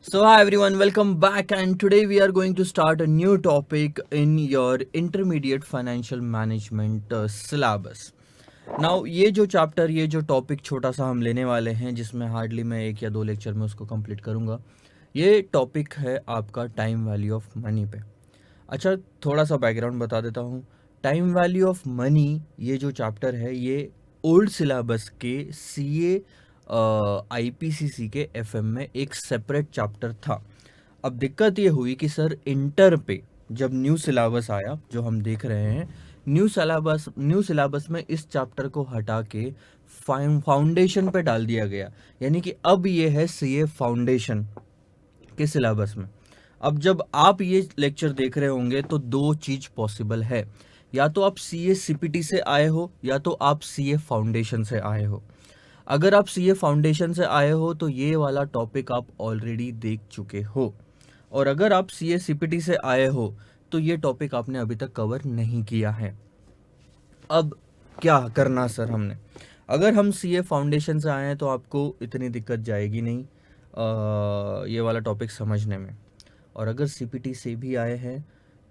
So, hi everyone, welcome back. And today we are going to start a new topic in your intermediate financial management syllabus. Now ये जो chapter ये जो topic छोटा सा हम लेने वाले हैं जिसमें हार्डली मैं 1 या 2 लेक्चर में उसको कंप्लीट करूँगा. ये टॉपिक है आपका टाइम वैल्यू ऑफ मनी पे. अच्छा, थोड़ा सा बैकग्राउंड बता देता हूँ. टाइम वैल्यू ऑफ मनी ये जो चैप्टर है ये ओल्ड सिलेबस के सीए आईपीसीसी के एफएम में एक सेपरेट चैप्टर था. अब दिक्कत ये हुई कि सर इंटर पे जब न्यू सिलेबस आया जो हम देख रहे हैं, न्यू सिलेबस में इस चैप्टर को हटा के फाउंडेशन पे डाल दिया गया. यानी कि अब ये है सीए फाउंडेशन के सिलेबस में. अब जब आप ये लेक्चर देख रहे होंगे तो दो चीज पॉसिबल है. या तो आप सीए सीपीटी से आए हो या तो आप सीए फाउंडेशन से आए हो. अगर आप सीए फाउंडेशन से आए हो तो ये वाला टॉपिक आप ऑलरेडी देख चुके हो. और अगर आप सीए सीपीटी से आए हो तो ये टॉपिक आपने अभी तक कवर नहीं किया है. अब क्या करना सर हमने. अगर हम सीए फाउंडेशन से आए हैं तो आपको इतनी दिक्कत जाएगी नहीं ये वाला टॉपिक समझने में. और अगर सीपीटी से भी आए हैं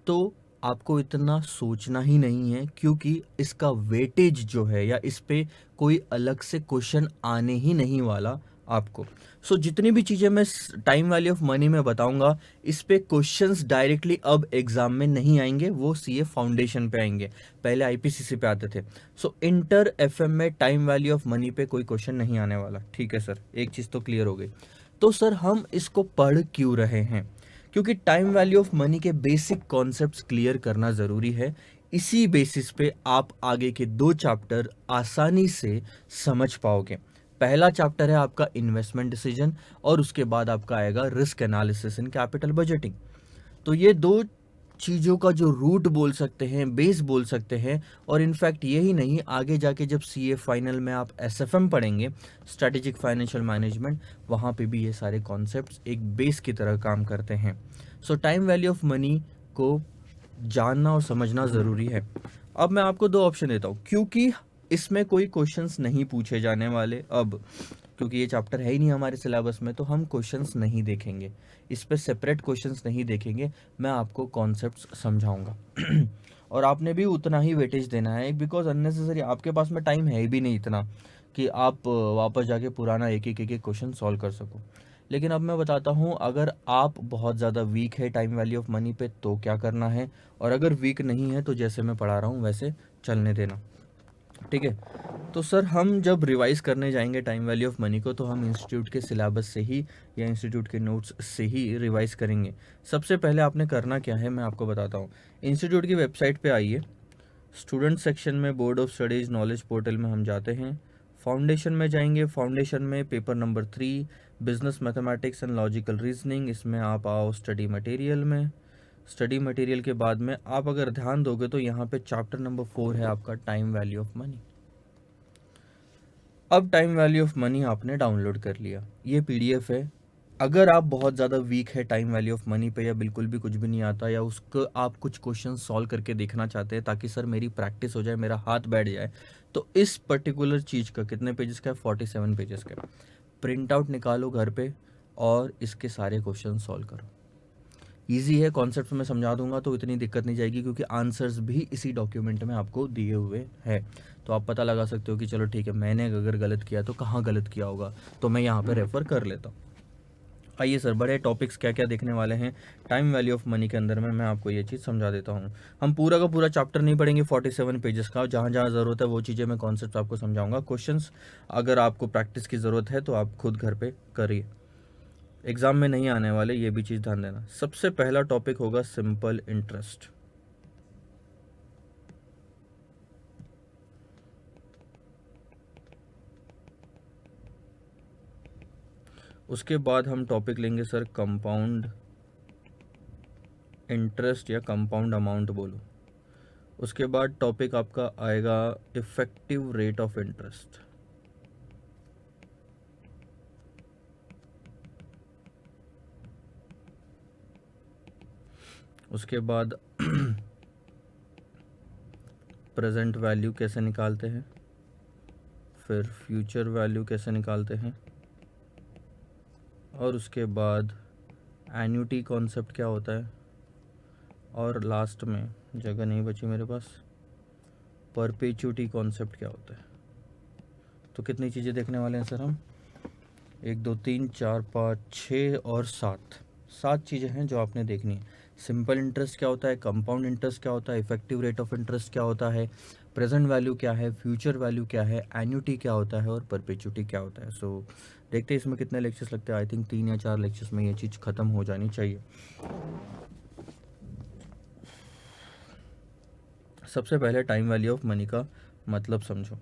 तो आपको इतना सोचना ही नहीं है क्योंकि इसका वेटेज जो है या इस पे कोई अलग से क्वेश्चन आने ही नहीं वाला आपको. सो जितनी भी चीज़ें मैं टाइम वैल्यू ऑफ मनी में बताऊंगा इस पे क्वेश्चंस डायरेक्टली अब एग्जाम में नहीं आएंगे, वो सीए फाउंडेशन पे आएंगे. पहले आईपीसीसी पे आते थे. सो इंटर एफएम में टाइम वैल्यू ऑफ मनी पे कोई क्वेश्चन नहीं आने वाला. ठीक है सर, एक चीज़ तो क्लियर हो गई. तो सर हम इसको पढ़ क्यों रहे हैं? क्योंकि टाइम वैल्यू ऑफ मनी के बेसिक कॉन्सेप्ट्स क्लियर करना ज़रूरी है. इसी बेसिस पे आप आगे के 2 चैप्टर आसानी से समझ पाओगे. पहला चैप्टर है आपका इन्वेस्टमेंट डिसीजन और उसके बाद आपका आएगा risk analysis in capital budgeting. तो ये दो चीज़ों का जो रूट बोल सकते हैं, बेस बोल सकते हैं. और इनफैक्ट यही नहीं, आगे जाके जब सीए फाइनल में आप एसएफएम पढ़ेंगे, स्ट्रेटेजिक फाइनेंशियल मैनेजमेंट, वहाँ पे भी ये सारे कॉन्सेप्ट्स एक बेस की तरह काम करते हैं. सो टाइम वैल्यू ऑफ मनी को जानना और समझना ज़रूरी है. अब मैं आपको 2 ऑप्शन देता हूँ क्योंकि इसमें कोई क्वेश्चंस नहीं पूछे जाने वाले. अब क्योंकि ये चैप्टर है ही नहीं हमारे सिलेबस में तो हम क्वेश्चंस नहीं देखेंगे, इस पे सेपरेट क्वेश्चंस नहीं देखेंगे. मैं आपको कॉन्सेप्ट्स समझाऊंगा और आपने भी उतना ही वेटेज देना है बिकॉज अननेसेसरी आपके पास में टाइम है भी नहीं इतना कि आप वापस जाके पुराना एक एक क्वेश्चन सॉल्व कर सको. लेकिन अब मैं बताता हूँ, अगर आप बहुत ज़्यादा वीक है टाइम वैल्यू ऑफ मनी पे तो क्या करना है, और अगर वीक नहीं है तो जैसे मैं पढ़ा रहा हूँ वैसे चलने देना. ठीक है. तो सर हम जब रिवाइज करने जाएंगे टाइम वैल्यू ऑफ मनी को तो हम इंस्टीट्यूट के सिलेबस से ही या इंस्टीट्यूट के नोट्स से ही रिवाइज करेंगे. सबसे पहले आपने करना क्या है मैं आपको बताता हूँ. इंस्टीट्यूट की वेबसाइट पे आइए. स्टूडेंट सेक्शन में board of studies knowledge portal में हम जाते हैं. फाउंडेशन में जाएंगे. फाउंडेशन में paper number 3 business mathematics and logical reasoning, इसमें आप आओ स्टडी मटेरियल में. स्टडी मटेरियल के बाद में आप अगर ध्यान दोगे तो यहाँ पे चैप्टर नंबर 4 है आपका टाइम वैल्यू ऑफ मनी. अब टाइम वैल्यू ऑफ मनी आपने डाउनलोड कर लिया, ये पीडीएफ है. अगर आप बहुत ज़्यादा वीक है टाइम वैल्यू ऑफ मनी पे या बिल्कुल भी कुछ भी नहीं आता या उसको आप कुछ क्वेश्चन सॉल्व करके देखना चाहते हैं ताकि सर मेरी प्रैक्टिस हो जाए, मेरा हाथ बैठ जाए, तो इस पर्टिकुलर चीज़ का कितने पेजेस का है, 47 पेजेस का. प्रिंट आउट निकालो घर पे और इसके सारे क्वेश्चन सॉल्व करो. ईजी है, कॉन्सेप्ट में समझा दूंगा तो इतनी दिक्कत नहीं जाएगी क्योंकि आंसर्स भी इसी डॉक्यूमेंट में आपको दिए हुए हैं. तो आप पता लगा सकते हो कि चलो ठीक है, मैंने अगर गलत किया तो कहाँ गलत किया होगा, तो मैं यहाँ पे रेफ़र कर लेता हूँ. आइए सर, बड़े टॉपिक्स क्या क्या देखने वाले हैं टाइम वैल्यू ऑफ मनी के अंदर में, मैं आपको ये चीज़ समझा देता हूँ. हम पूरा का पूरा चैप्टर नहीं पढ़ेंगे 47 पेजेस का, जहाँ जहाँ ज़रूरत है वो चीज़ें मैं कॉन्सेप्ट आपको समझाऊंगा. क्वेश्चंस अगर आपको प्रैक्टिस की ज़रूरत है तो आप खुद घर पे करिए, एग्ज़ाम में नहीं आने वाले, ये भी चीज़ ध्यान देना. सबसे पहला टॉपिक होगा सिंपल इंटरेस्ट. उसके बाद हम टॉपिक लेंगे सर कंपाउंड इंटरेस्ट या कंपाउंड अमाउंट बोलो. उसके बाद टॉपिक आपका आएगा इफ़ेक्टिव रेट ऑफ इंटरेस्ट. उसके बाद प्रेजेंट वैल्यू कैसे निकालते हैं, फिर फ्यूचर वैल्यू कैसे निकालते हैं, और उसके बाद एन्युटी कॉन्सेप्ट क्या होता है, और लास्ट में जगह नहीं बची मेरे पास, परपेचुटी कॉन्सेप्ट क्या होता है। तो कितनी चीज़ें देखने वाले हैं सर हम, 1 2 3 4 5 6 और 7 चीज़ें हैं जो आपने देखनी है। सिंपल इंटरेस्ट क्या होता है, कंपाउंड इंटरेस्ट क्या होता है, इफेक्टिव रेट ऑफ इंटरेस्ट क्या होता है, प्रेजेंट वैल्यू क्या है, फ्यूचर वैल्यू क्या है, एन्युटी क्या होता है और परपेचुटी क्या होता है। सो देखते हैं इसमें कितने लेक्चर्स लगते हैं। आई थिंक 3 या 4 लेक्चर्स में ये चीज़ ख़त्म हो जानी चाहिए। सबसे पहले टाइम वैल्यू ऑफ मनी का मतलब समझो।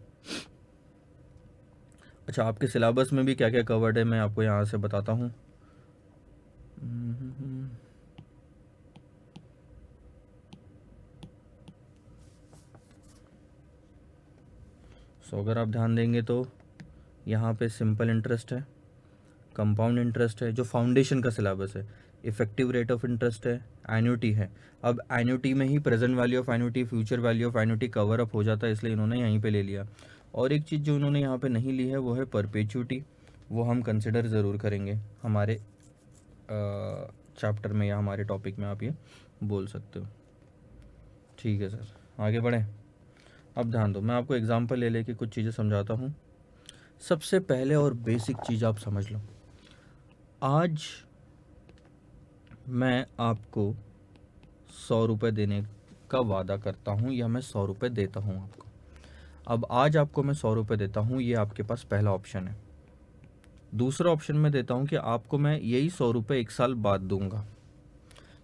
अच्छा, आपके सिलेबस में भी क्या क्या कवर्ड है मैं आपको यहाँ से बताता हूँ। सो अगर आप ध्यान देंगे तो यहाँ पे सिंपल इंटरेस्ट है, कंपाउंड इंटरेस्ट है जो फाउंडेशन का सिलेबस है, इफेक्टिव रेट ऑफ इंटरेस्ट है, एन्युटी है। अब एन्युटी में ही present value of annuity, future value of annuity cover up हो जाता है, इसलिए इन्होंने यहीं पे ले लिया। और एक चीज़ जो इन्होंने यहाँ पे नहीं ली है वो है परपेचुटी, वो हम कंसिडर ज़रूर करेंगे हमारे चैप्टर में या हमारे टॉपिक में, आप ये बोल सकते हो। ठीक है सर, आगे बढ़ें। अब ध्यान दो, मैं आपको एग्जांपल ले लेके कुछ चीज़ें समझाता हूँ। सबसे पहले और बेसिक चीज़ आप समझ लो, आज मैं आपको 100 रुपये देने का वादा करता हूँ या मैं 100 रुपये देता हूँ आपको। अब आज आपको मैं 100 रुपये देता हूँ, ये आपके पास पहला ऑप्शन है। दूसरा ऑप्शन मैं देता हूँ कि आपको मैं यही 100 रुपये 1 साल बाद दूंगा।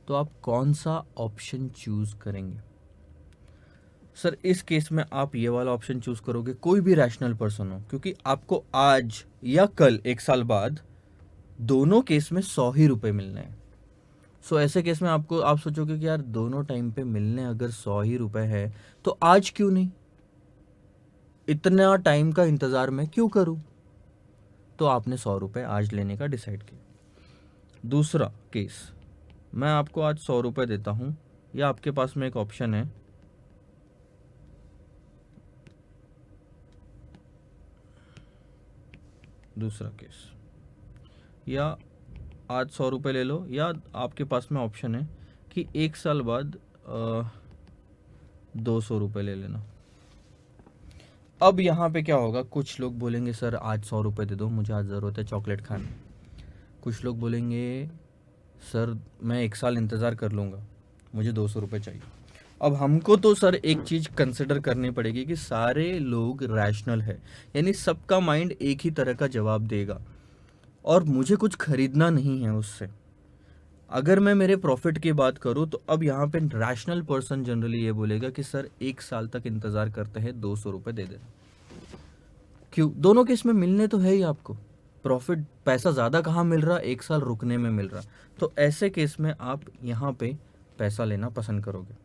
तो आप कौन सा ऑप्शन चूज़ करेंगे? सर इस केस में आप ये वाला ऑप्शन चूज़ करोगे, कोई भी रैशनल पर्सन हो, क्योंकि आपको आज या कल 1 साल बाद दोनों केस में 100 ही रुपये मिलने हैं। सो ऐसे केस में आपको आप सोचोगे कि यार दोनों टाइम पे मिलने अगर 100 ही रुपये है तो आज क्यों नहीं, इतना टाइम का इंतज़ार मैं क्यों करूं? तो आपने 100 रुपये आज लेने का डिसाइड किया। दूसरा केस, मैं आपको आज 100 रुपये देता हूं, या आपके पास में एक ऑप्शन है, दूसरा केस, या आज 100 रुपये ले लो, या आपके पास में ऑप्शन है कि 1 साल बाद 200 रुपये ले लेना। अब यहाँ पे क्या होगा, कुछ लोग बोलेंगे सर आज 100 रुपये दे दो, मुझे आज ज़रूरत है चॉकलेट खाने। कुछ लोग बोलेंगे सर मैं 1 साल इंतज़ार कर लूँगा, मुझे 200 रुपये चाहिए। अब हमको तो सर एक चीज़ कंसिडर करनी पड़ेगी कि सारे लोग रैशनल है, यानी सबका माइंड एक ही तरह का जवाब देगा, और मुझे कुछ खरीदना नहीं है उससे। अगर मैं मेरे प्रॉफिट की बात करूं तो अब यहाँ पे रैशनल पर्सन जनरली ये बोलेगा कि सर 1 साल तक इंतज़ार करते हैं, 200 रुपये दे देना। क्यों? दोनों केस में मिलने तो है ही आपको, प्रॉफिट पैसा ज़्यादा कहाँ मिल रहा, 1 साल रुकने में मिल रहा। तो ऐसे केस में आप यहाँ पे पैसा लेना पसंद करोगे।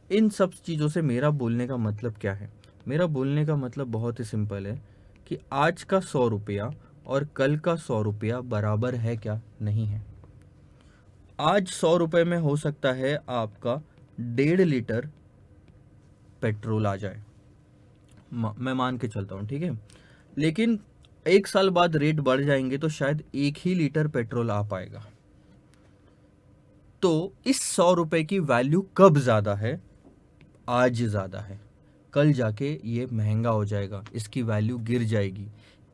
इन सब चीज़ों से मेरा बोलने का मतलब क्या है? मेरा बोलने का मतलब बहुत ही सिंपल है कि आज का 100 रुपया और कल का 100 रुपया बराबर है क्या? नहीं है। आज 100 रुपये में हो सकता है आपका 1.5 लीटर पेट्रोल आ जाए, मैं मान के चलता हूँ, ठीक है। लेकिन 1 साल बाद रेट बढ़ जाएंगे तो शायद 1 ही लीटर पेट्रोल आ पाएगा। तो इस 100 रुपये की वैल्यू कब ज़्यादा है? आज ज़्यादा है, कल जाके ये महंगा हो जाएगा, इसकी वैल्यू गिर जाएगी।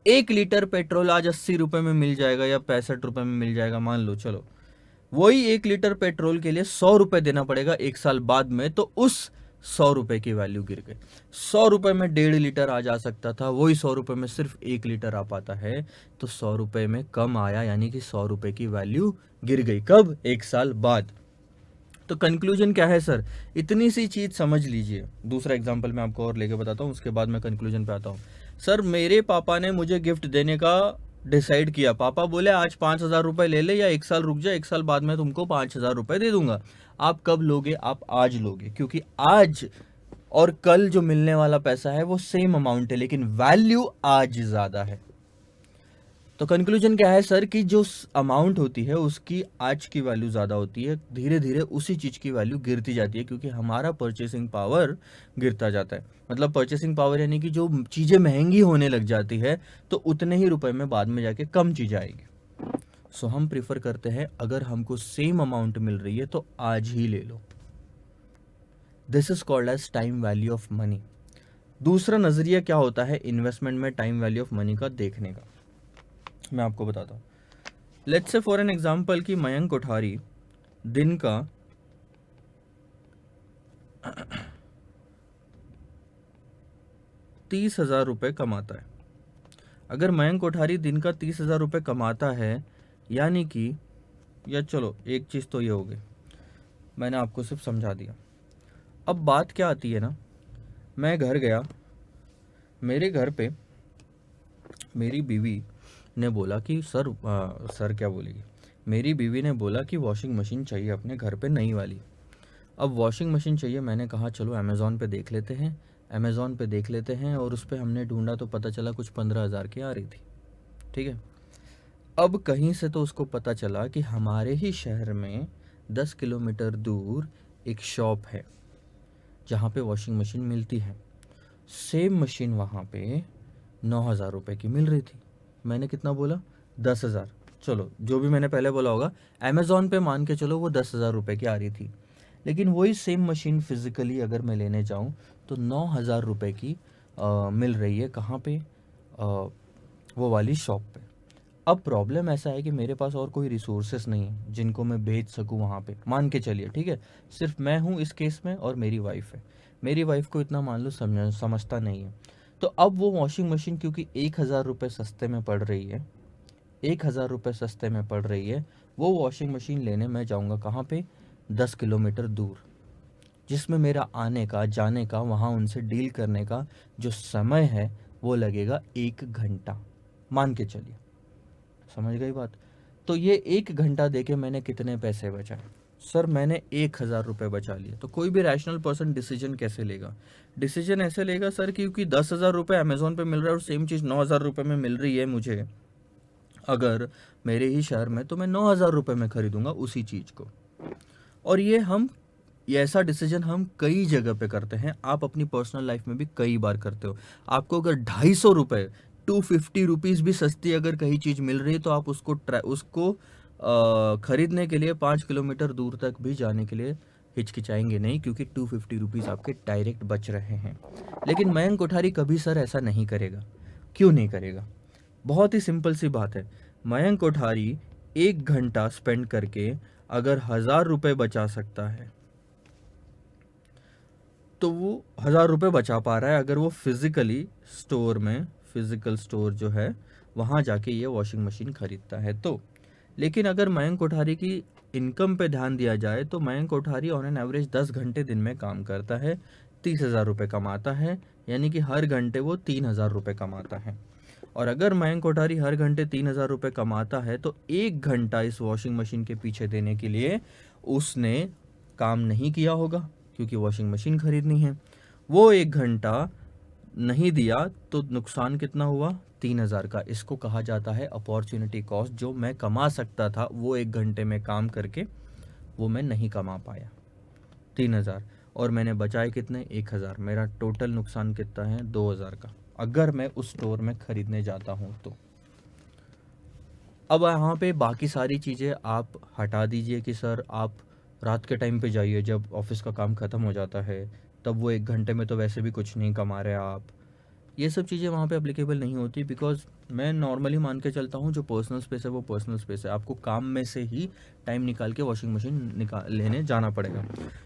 1 लीटर पेट्रोल आज 80 रुपये में मिल जाएगा या 65 रुपये में मिल जाएगा, मान लो, चलो वही 1 लीटर पेट्रोल के लिए 100 रुपये देना पड़ेगा 1 साल बाद में, तो उस 100 रुपये की वैल्यू गिर गई। 100 रुपये में 1.5 लीटर आ जा सकता था, वही 100 रुपये में सिर्फ 1 लीटर आ पाता है, तो 100 रुपये में कम आया, यानी कि 100 रुपये की वैल्यू गिर गई। कब? 1 साल बाद। तो कंक्लूजन क्या है सर? इतनी सी चीज़ समझ लीजिए। दूसरा एग्जाम्पल मैं आपको और लेके बताता हूँ, उसके बाद मैं कंक्लूजन पे आता हूँ। सर मेरे पापा ने मुझे गिफ्ट देने का डिसाइड किया, पापा बोले आज 5,000 रुपये ले ले या 1 साल रुक जा, 1 साल बाद मैं तुमको 5,000 रुपये दे दूंगा। आप कब लोगे? आप आज लोगे, क्योंकि आज और कल जो मिलने वाला पैसा है वो सेम अमाउंट है, लेकिन वैल्यू आज ज़्यादा है। तो कंक्लूजन क्या है सर कि जो अमाउंट होती है उसकी आज की वैल्यू ज़्यादा होती है, धीरे धीरे उसी चीज़ की वैल्यू गिरती जाती है, क्योंकि हमारा परचेसिंग पावर गिरता जाता है। मतलब परचेसिंग पावर यानी कि जो चीज़ें महंगी होने लग जाती है तो उतने ही रुपए में बाद में जाके कम चीज़ आएगी। सो हम प्रिफर करते हैं अगर हमको सेम अमाउंट मिल रही है तो आज ही ले लो। This is called as time value of money. दूसरा नज़रिया क्या होता है इन्वेस्टमेंट में टाइम वैल्यू ऑफ मनी का देखने का, मैं आपको बताता हूँ। Let's say for an example कि मयंक कोठारी दिन का 30,000 रुपये कमाता है। अगर मयंक कोठारी दिन का 30,000 रुपये कमाता है, यानी कि, या चलो एक चीज़ तो ये हो गई, मैंने आपको सिर्फ समझा दिया। अब बात क्या आती है ना, मैं घर गया, मेरे घर पे मेरी बीवी ने बोला कि सर क्या बोलेगी, मेरी बीवी ने बोला कि वॉशिंग मशीन चाहिए अपने घर पे नई वाली। अब वॉशिंग मशीन चाहिए, मैंने कहा चलो अमेज़ॉन पे देख लेते हैं, अमेज़ॉन पे देख लेते हैं, और उस पर हमने ढूंढा तो पता चला कुछ 15,000 की आ रही थी। ठीक है, अब कहीं से तो उसको पता चला कि हमारे ही शहर में 10 किलोमीटर दूर एक शॉप है जहाँ पे वॉशिंग मशीन मिलती है। सेम मशीन वहाँ पे 9,000 रुपये की मिल रही थी। मैंने कितना बोला, 10,000, चलो जो भी मैंने पहले बोला होगा, अमेज़ॉन पे मान के चलो वो 10,000 रुपये की आ रही थी। लेकिन वही सेम मशीन फिज़िकली अगर मैं लेने जाऊँ तो 9,000 रुपये की मिल रही है। कहाँ पे, वो वाली शॉप पे। अब प्रॉब्लम ऐसा है कि मेरे पास और कोई रिसोर्सेस नहीं है जिनको मैं भेज सकूं वहाँ पे, मान के चलिए, ठीक है, सिर्फ मैं हूँ इस केस में और मेरी वाइफ है। मेरी वाइफ को इतना मान लो समझता नहीं है। तो अब वो वॉशिंग मशीन क्योंकि 1,000 रुपये सस्ते में पड़ रही है, 1,000 रुपये सस्ते में पड़ रही है, वो वॉशिंग मशीन लेने मैं जाऊँगा कहाँ पे, 10 किलोमीटर दूर, जिसमें मेरा आने का, जाने का, वहाँ उनसे डील करने का जो समय है वो लगेगा 1 घंटा, मान के चलिए। समझ गई बात। तो ये 1 घंटा देके मैंने कितने पैसे बचाए? सर मैंने 1,000 रुपये बचा लिए। तो कोई भी रैशनल पर्सन डिसीजन कैसे लेगा? डिसीजन ऐसे लेगा सर क्योंकि 10,000 रुपये अमेज़ॉन पे मिल रहा है और सेम चीज़ 9,000 रुपये में मिल रही है मुझे अगर मेरे ही शहर में, तो मैं 9,000 रुपये में खरीदूंगा उसी चीज़ को। और ये ऐसा डिसीजन हम कई जगह पे करते हैं, आप अपनी पर्सनल लाइफ में भी कई बार करते हो। आपको अगर 250 रुपये, 250 रुपीज़ भी सस्ती अगर कहीं चीज़ मिल रही है तो आप उसको खरीदने के लिए 5 किलोमीटर दूर तक भी जाने के लिए हिचकिचाएंगे नहीं, क्योंकि 250 रुपीज़ आपके डायरेक्ट बच रहे हैं। लेकिन मयंक कोठारी कभी सर ऐसा नहीं करेगा। क्यों नहीं करेगा? बहुत ही सिंपल सी बात है। मयंक कोठारी 1 घंटा स्पेंड करके अगर 1,000 रुपये बचा सकता है तो वो 1,000 रुपये बचा पा रहा है अगर वो फिज़िकली स्टोर में, फिज़िकल स्टोर जो है वहाँ जाके ये वॉशिंग मशीन खरीदता है तो। लेकिन अगर मयंक कोठारी की इनकम पे ध्यान दिया जाए तो Mayank Kothari on an average 10 घंटे दिन में काम करता है, 30,000 रुपये कमाता है, यानी कि हर घंटे वो 3,000 रुपये कमाता है। और अगर मयंक कोठारी हर घंटे 3,000 रुपये कमाता है तो 1 घंटा इस वॉशिंग मशीन के पीछे देने के लिए उसने काम नहीं किया होगा, क्योंकि वॉशिंग मशीन खरीदनी है। वो 1 घंटा नहीं दिया तो नुकसान कितना हुआ, 3,000 का। इसको कहा जाता है अपॉर्चुनिटी कॉस्ट। जो मैं कमा सकता था वो 1 घंटे में काम करके वो मैं नहीं कमा पाया, 3,000, और मैंने बचाए कितने, 1,000। मेरा टोटल नुकसान कितना है, 2,000 का, अगर मैं उस स्टोर में खरीदने जाता हूँ तो। अब यहाँ पे बाकी सारी चीज़ें आप हटा दीजिए कि सर आप रात के टाइम पे जाइए जब ऑफिस का काम ख़त्म हो जाता है, तब वो 1 घंटे में तो वैसे भी कुछ नहीं कमा रहे आप। ये सब चीज़ें वहाँ पे एप्लीकेबल नहीं होती, बिकॉज़ मैं नॉर्मली मान के चलता हूँ जो पर्सनल स्पेस है वो पर्सनल स्पेस है। आपको काम में से ही टाइम निकाल के वॉशिंग मशीन लेने जाना पड़ेगा।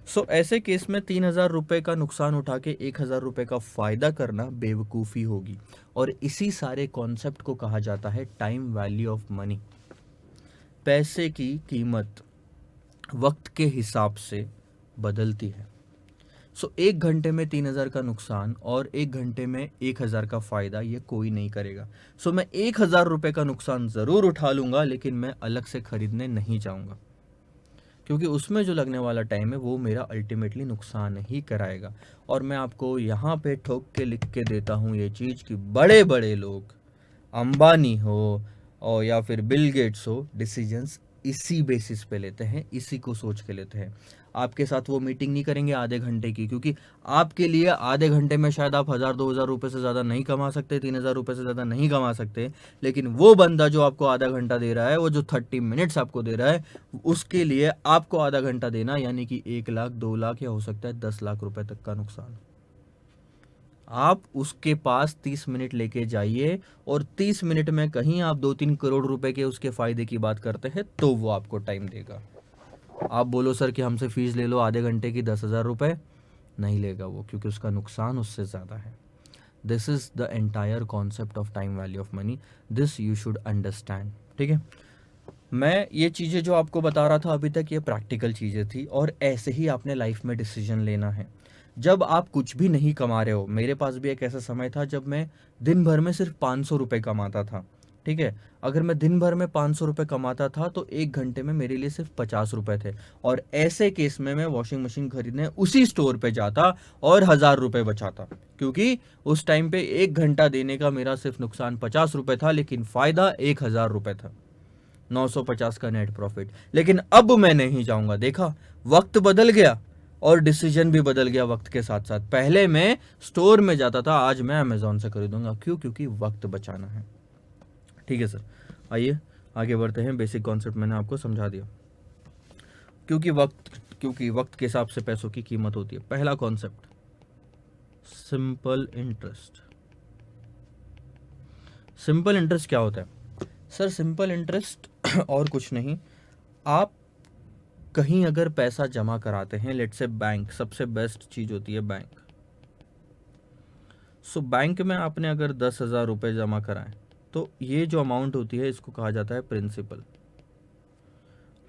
सो ऐसे केस में 3,000 रुपये का नुकसान उठा के 1,000 रुपये का फ़ायदा करना बेवकूफ़ी होगी। और इसी सारे कॉन्सेप्ट को कहा जाता है टाइम वैल्यू ऑफ मनी। पैसे की कीमत वक्त के हिसाब से बदलती है। सो 1 घंटे में 3,000 का नुकसान और 1 घंटे में 1,000 का फ़ायदा ये कोई नहीं करेगा। सो मैं 1,000 रुपये का नुकसान ज़रूर उठा लूँगा, लेकिन मैं अलग से ख़रीदने नहीं जाऊँगा, क्योंकि उसमें जो लगने वाला टाइम है वो मेरा अल्टीमेटली नुकसान ही कराएगा। और मैं आपको यहाँ पे ठोक के लिख के देता हूँ ये चीज़ कि बड़े बड़े लोग, अंबानी हो और या फिर बिल गेट्स हो, डिसीजंस इसी बेसिस पे लेते हैं, इसी को सोच के लेते हैं। आपके साथ वो मीटिंग नहीं करेंगे आधे घंटे की, क्योंकि आपके लिए आधे घंटे में शायद आप 1000-2000 रुपये से ज़्यादा नहीं कमा सकते, 3000 रुपये से ज़्यादा नहीं कमा सकते, लेकिन वो बंदा जो आपको आधा घंटा दे रहा है, वो जो 30 मिनट्स आपको दे रहा है, उसके लिए आपको आधा घंटा देना, यानी कि 1 लाख, 2 लाख या हो सकता है 10 लाख रुपए तक का नुकसान। आप उसके पास 30 मिनट लेके जाइए और 30 मिनट में कहीं आप 2-3 करोड़ रुपए के उसके फायदे की बात करते हैं, तो वो आपको टाइम देगा। आप बोलो सर कि हमसे फीस ले लो आधे घंटे की 10,000 रुपये, नहीं लेगा वो, क्योंकि उसका नुकसान उससे ज़्यादा है। This is the entire concept of time value of money, this you should understand. ठीक है, मैं ये चीज़ें जो आपको बता रहा था अभी तक, ये प्रैक्टिकल चीज़ें थी, और ऐसे ही आपने लाइफ में डिसीजन लेना है। जब आप कुछ भी नहीं कमा रहे हो, मेरे पास भी एक ऐसा समय था जब मैं दिन भर में सिर्फ 500 रुपये कमाता था। ठीक है, अगर मैं दिन भर में 500 रुपये कमाता था तो 1 घंटे में मेरे लिए सिर्फ 50 रुपये थे, और ऐसे केस में मैं वॉशिंग मशीन खरीदने उसी स्टोर पे जाता और 1000 रुपये बचाता, क्योंकि उस टाइम पे 1 घंटा देने का मेरा सिर्फ नुकसान 50 रुपये था, लेकिन फ़ायदा 1000 रुपये था, 950 का नेट प्रॉफिट। लेकिन अब मैं नहीं जाऊंगा, देखा, वक्त बदल गया और डिसीजन भी बदल गया वक्त के साथ साथ। पहले मैं स्टोर में जाता था, आज मैं अमेजोन से खरीदूंगा। क्यों? क्योंकि वक्त बचाना है। ठीक है सर, आइए आगे बढ़ते हैं। बेसिक कॉन्सेप्ट मैंने आपको समझा दिया। क्योंकि वक्त के हिसाब से पैसों की कीमत होती है। पहला concept, simple interest. Simple interest क्या होता है सर? सिंपल इंटरेस्ट और कुछ नहीं, आप कहीं अगर पैसा जमा कराते हैं, लेट से बैंक, सबसे बेस्ट चीज होती है बैंक। सो बैंक में आपने अगर 10,000 रुपये जमा कराएं, तो ये जो अमाउंट होती है इसको कहा जाता है प्रिंसिपल।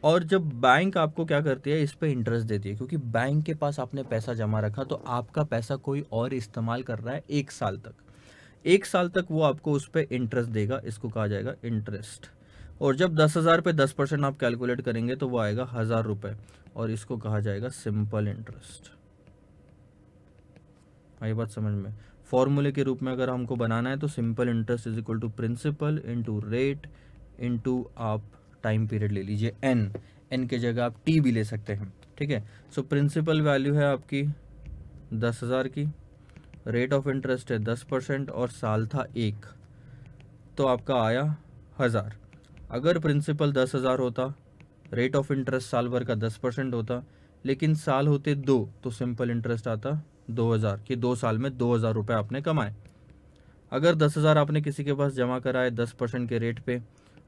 और जब बैंक आपको क्या करती है, इस पे इंटरेस्ट देती है, क्योंकि बैंक के पास आपने पैसा जमा रखा, तो आपका पैसा कोई और इस्तेमाल कर रहा है 1 साल तक। 1 साल तक वो आपको उस पर इंटरेस्ट देगा, इसको कहा जाएगा इंटरेस्ट। और जब 10,000 पे 10% आप कैलकुलेट करेंगे तो वो आएगा 1000 रुपये, और इसको कहा जाएगा सिंपल इंटरेस्ट। आई बात समझ में? फॉर्मूले के रूप में अगर हमको बनाना है तो simple interest is equal to principal into rate into आप टाइम पीरियड ले लीजिए एन के जगह आप टी भी ले सकते हैं। ठीक है, सो प्रिंसिपल वैल्यू है आपकी 10,000 की, रेट ऑफ इंटरेस्ट है 10% और साल था 1, तो आपका आया 1000। अगर प्रिंसिपल 10,000 होता, रेट ऑफ इंटरेस्ट साल भर का 10% होता, लेकिन साल होते 2, तो सिंपल इंटरेस्ट आता 2000, कि 2 साल में 2000 रुपये आपने कमाए। अगर 10,000 आपने किसी के पास जमा कराए 10% के रेट पे,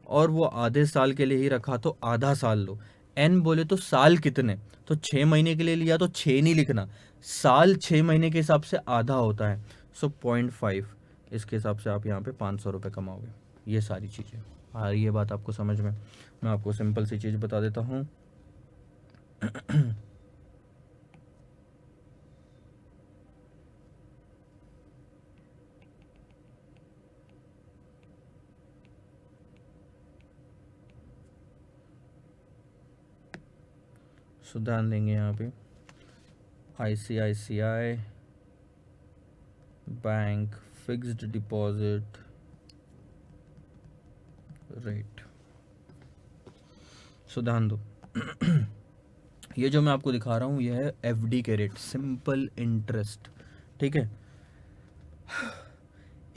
और वो आधे साल के लिए ही रखा, तो आधा साल लो। एन बोले तो साल कितने, तो 6 महीने के लिए लिया तो 6 नहीं लिखना, साल 6 महीने के हिसाब से आधा होता है। सो 0.5, इसके हिसाब से आप यहाँ पे 500 रुपये कमाओगे। ये सारी चीज़ें आ रही है बात आपको समझ में? मैं आपको सिंपल सी चीज़ बता देता हूँ। ध्यान देंगे यहाँ पे, ICICI bank fixed deposit rate. ध्यान दो, ये जो मैं आपको दिखा रहा हूँ ये है FD के रेट, सिंपल इंटरेस्ट। ठीक है,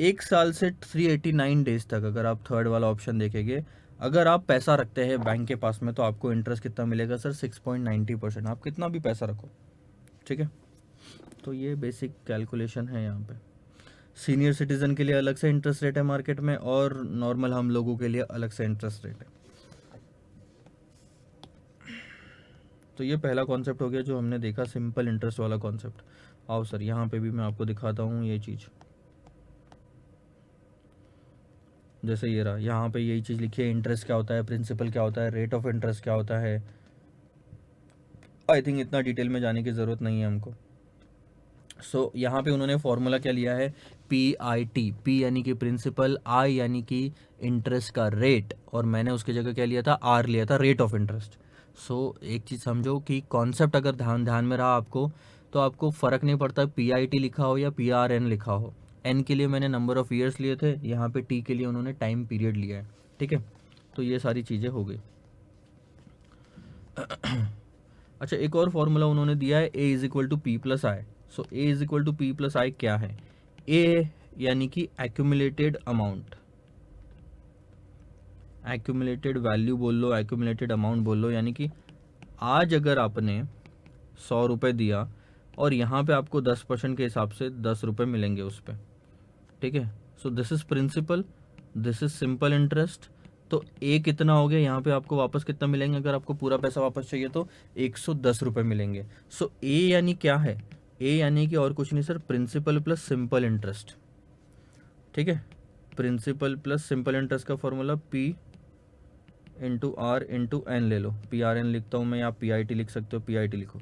1 साल से 389 डेज तक, अगर आप थर्ड वाला ऑप्शन देखेंगे, अगर आप पैसा रखते हैं बैंक के पास में, तो आपको इंटरेस्ट कितना मिलेगा सर? 6.90%। आप कितना भी पैसा रखो, ठीक है। तो ये बेसिक कैलकुलेशन है यहाँ पे। सीनियर सिटीजन के लिए अलग से इंटरेस्ट रेट है मार्केट में, और नॉर्मल हम लोगों के लिए अलग से इंटरेस्ट रेट है। तो ये पहला कॉन्सेप्ट हो गया जो हमने देखा, सिंपल इंटरेस्ट वाला कॉन्सेप्ट। आओ सर यहाँ पे भी मैं आपको दिखाता हूँ ये चीज़। जैसे ये रहा, यहाँ पे यही चीज़ लिखी है, इंटरेस्ट क्या होता है, प्रिंसिपल क्या होता है, रेट ऑफ इंटरेस्ट क्या होता है। आई थिंक इतना डिटेल में जाने की ज़रूरत नहीं है हमको। सो यहाँ पे उन्होंने फॉर्मूला क्या लिया है, PIT, P यानी कि प्रिंसिपल, I यानी कि इंटरेस्ट का रेट, और मैंने उसकी जगह क्या लिया था, R लिया था, रेट ऑफ इंटरेस्ट। सो एक चीज़ समझो कि कॉन्सेप्ट अगर ध्यान में रहा आपको, तो आपको फ़र्क नहीं पड़ता PIT लिखा हो या PRN लिखा हो। N के लिए मैंने नंबर ऑफ़ ईयर्स लिए थे, यहाँ पे T के लिए उन्होंने टाइम पीरियड लिया है। ठीक है, तो ये सारी चीज़ें हो गई। अच्छा, एक और फॉर्मूला उन्होंने दिया है, A is equal to P plus I. So A is equal to P plus I क्या है? ए यानी कि एक्यूमुलेटेड अमाउंट, एक्यूमुलेटेड वैल्यू बोल लो, एक्यूमुलेटेड अमाउंट बोल लो, यानी कि आज अगर आपने 100 रुपये दिया और यहाँ पे आपको 10% के हिसाब से 10 रुपये मिलेंगे उस पर, ठीक है। So this is principal, this is simple interest. तो ए कितना हो गया, यहाँ पे आपको वापस कितना मिलेंगे? अगर आपको पूरा पैसा वापस चाहिए तो 110 रुपये मिलेंगे। सो ए यानी क्या है? ए यानी कि और कुछ नहीं sir, principal plus simple interest, ठीक है। प्रिंसिपल प्लस सिंपल इंटरेस्ट का formula P into R into N ले लो। पी आर एन लिखता हूँ मैं, या पी आई टी लिख सकते हो, पी आई टी लिखो,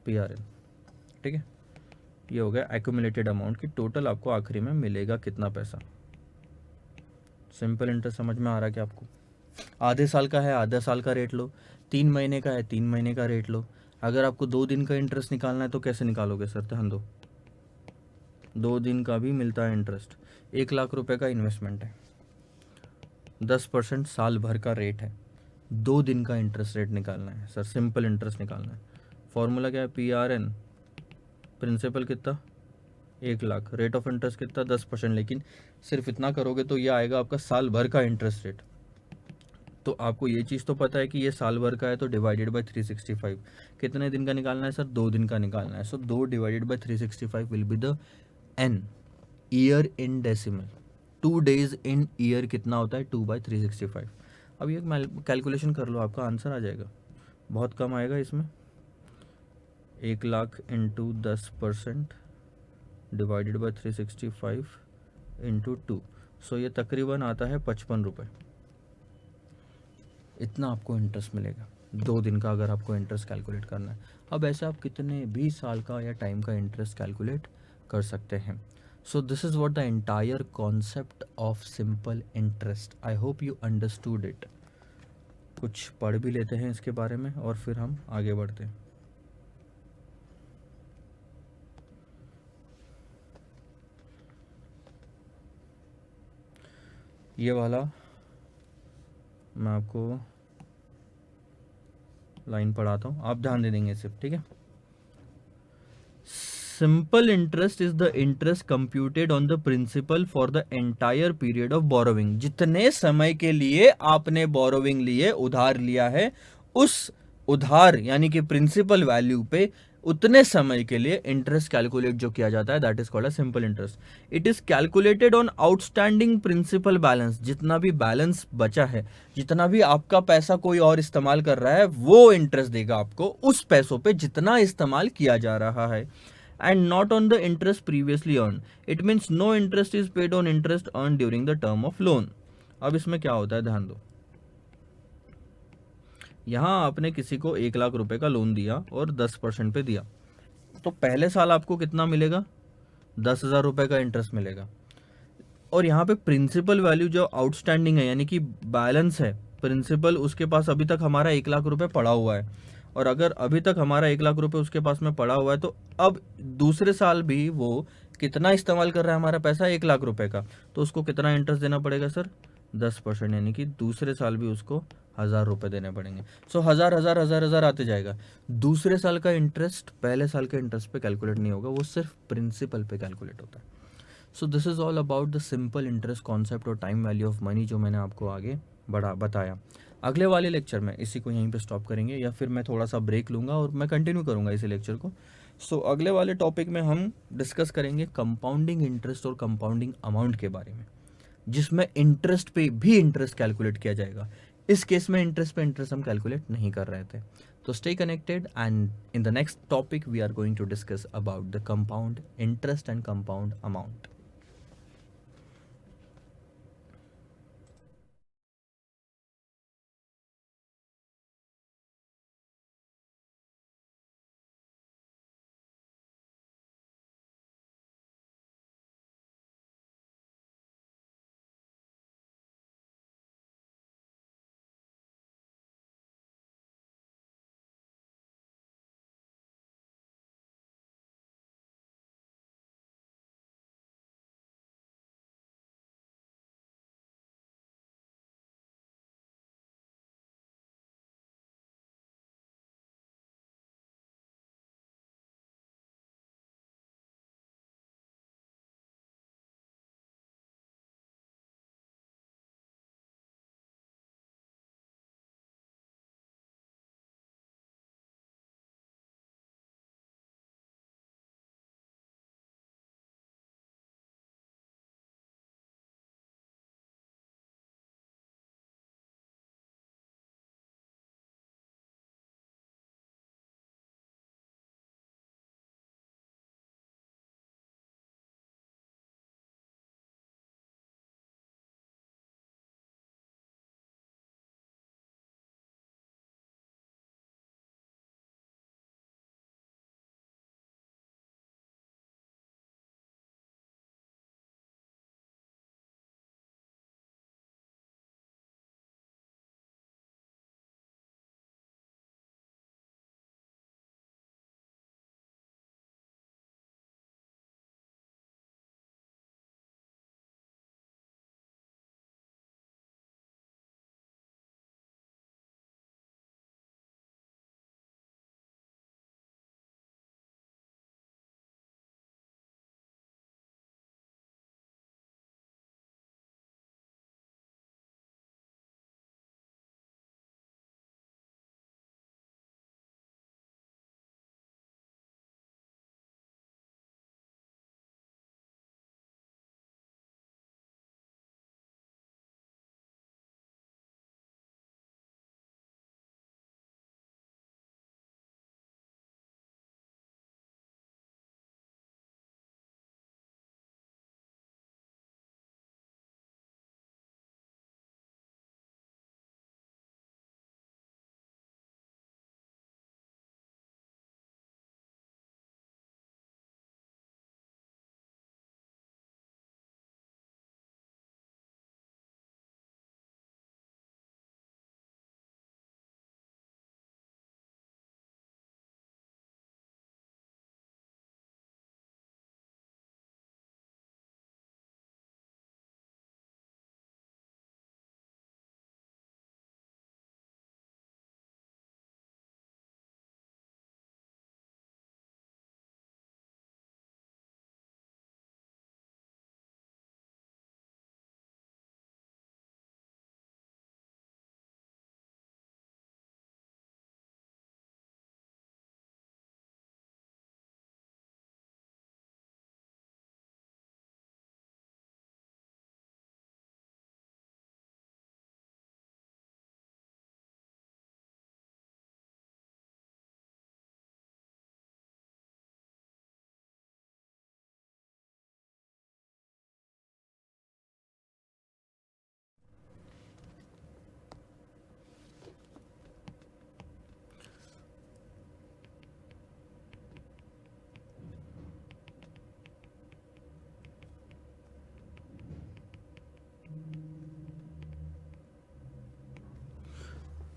पी आर एन, ठीक है। ये हो गया एक्यूमुलेटेड अमाउंट की टोटल आपको आखिरी में मिलेगा कितना पैसा। सिंपल इंटरेस्ट समझ में आ रहा है क्या आपको? आधे साल का है, आधे साल का रेट लो। 3 महीने का है, 3 महीने का रेट लो। अगर आपको 2 दिन का इंटरेस्ट निकालना है तो कैसे निकालोगे सर? ध्यान दो, 2 दिन का भी मिलता है इंटरेस्ट। 1 लाख रुपए का इन्वेस्टमेंट है, 10% साल भर का रेट है, 2 दिन का इंटरेस्ट रेट निकालना है सर, सिंपल इंटरेस्ट निकालना है। फॉर्मूला क्या है? पी आर एन, प्रिंसिपल कितना? 1 लाख, रेट ऑफ इंटरेस्ट कितना? 10%। लेकिन सिर्फ इतना करोगे तो ये आएगा आपका साल भर का इंटरेस्ट रेट। तो आपको ये चीज़ तो पता है कि ये साल भर का है, तो डिवाइडेड बाय 365। कितने दिन का निकालना है सर? 2 दिन का निकालना है। So 2 divided by 365 will be the N, year in decimal. 2 days in year कितना होता है? 2/365। अब ये कैलकुलेशन कर लो, आपका आंसर आ जाएगा। बहुत कम आएगा इसमें, 1 lakh into 10% divided by 365 into 2। सो ये तकरीबन आता है 55 रुपये। इतना आपको इंटरेस्ट मिलेगा 2 दिन का, अगर आपको इंटरेस्ट कैलकुलेट करना है। अब ऐसे आप कितने भी साल का या टाइम का इंटरेस्ट कैलकुलेट कर सकते हैं। So this is what the entire concept of simple interest. I hope you understood it. कुछ पढ़ भी लेते हैं इसके बारे में और फिर हम आगे बढ़ते हैं। ये वाला मैं आपको लाइन पढ़ाता हूँ, आप ध्यान दे देंगे सिर्फ, ठीक है। Simple interest is the interest computed on the principal for the entire period of borrowing. जितने समय के लिए आपने बोरोविंग लिए, उधार लिया है, उस उधार यानी कि प्रिंसिपल वैल्यू पे उतने समय के लिए इंटरेस्ट कैलकुलेट जो किया जाता है, that is called a simple interest. It is calculated on outstanding principal balance. जितना भी बैलेंस बचा है, जितना भी आपका पैसा कोई और इस्तेमाल कर रहा है, वो इंटरेस्ट देगा आपको उस पैसों पे जितना इस्तेमाल किया जा रहा है, and not on the interest previously earned. It means no interest is paid on interest earned during the term of loan. अब इसमें क्या होता है, ध्यान दो। यहां आपने किसी को 1 लाख रुपए का लोन दिया और 10% पे दिया, तो पहले साल आपको कितना मिलेगा? 10,000 रुपए का इंटरेस्ट मिलेगा। और यहाँ पे प्रिंसिपल वैल्यू जो आउटस्टैंडिंग है, यानी कि बैलेंस है प्रिंसिपल, उसके पास अभी तक हमारा 1 लाख रुपए पड़ा हुआ है। और अगर अभी तक हमारा 1 लाख रुपए उसके पास में पड़ा हुआ है, तो अब दूसरे साल भी वो कितना इस्तेमाल कर रहा है हमारा पैसा? 1 लाख रुपए का। तो उसको कितना इंटरेस्ट देना पड़ेगा सर? 10%, यानी कि दूसरे साल भी उसको 1,000 रुपए देने पड़ेंगे। सो 1,000 आते जाएगा। दूसरे साल का इंटरेस्ट पहले साल के इंटरेस्ट पे कैलकुलेट नहीं होगा, वो सिर्फ प्रिंसिपल पे कैलकुलेट होता है। So this is all about the simple interest concept और टाइम वैल्यू ऑफ मनी, जो मैंने आपको आगे बढ़ा बताया। अगले वाले लेक्चर में इसी को यहीं पे स्टॉप करेंगे, या फिर मैं थोड़ा सा ब्रेक लूँगा और मैं कंटिन्यू करूँगा इसी लेक्चर को। सो अगले वाले टॉपिक में हम डिस्कस करेंगे कंपाउंडिंग इंटरेस्ट और कंपाउंडिंग अमाउंट के बारे में, जिसमें इंटरेस्ट पे भी इंटरेस्ट कैलकुलेट किया जाएगा। इस केस में इंटरेस्ट पे इंटरेस्ट हम कैलकुलेट नहीं कर रहे थे। तो stay connected, and in the next topic we are going to discuss about the compound interest and compound amount.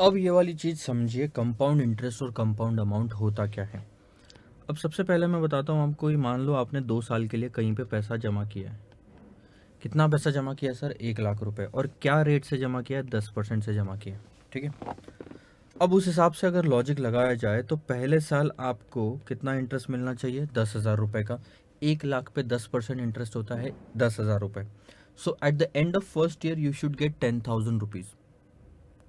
अब ये वाली चीज़ समझिए, कंपाउंड इंटरेस्ट और कंपाउंड अमाउंट होता क्या है। अब सबसे पहले मैं बताता हूँ आपको, ये मान लो आपने 2 साल के लिए कहीं पे पैसा जमा किया है। कितना पैसा जमा किया सर? 1 लाख रुपए। और क्या रेट से जमा किया है? 10% से जमा किया। ठीक है। अब उस हिसाब से अगर लॉजिक लगाया जाए तो पहले साल आपको कितना इंटरेस्ट मिलना चाहिए? 10,000 रुपये का। 1 लाख पे 10% इंटरेस्ट होता है 10,000 रुपये। So at the end of first year you should get 10,000 rupees.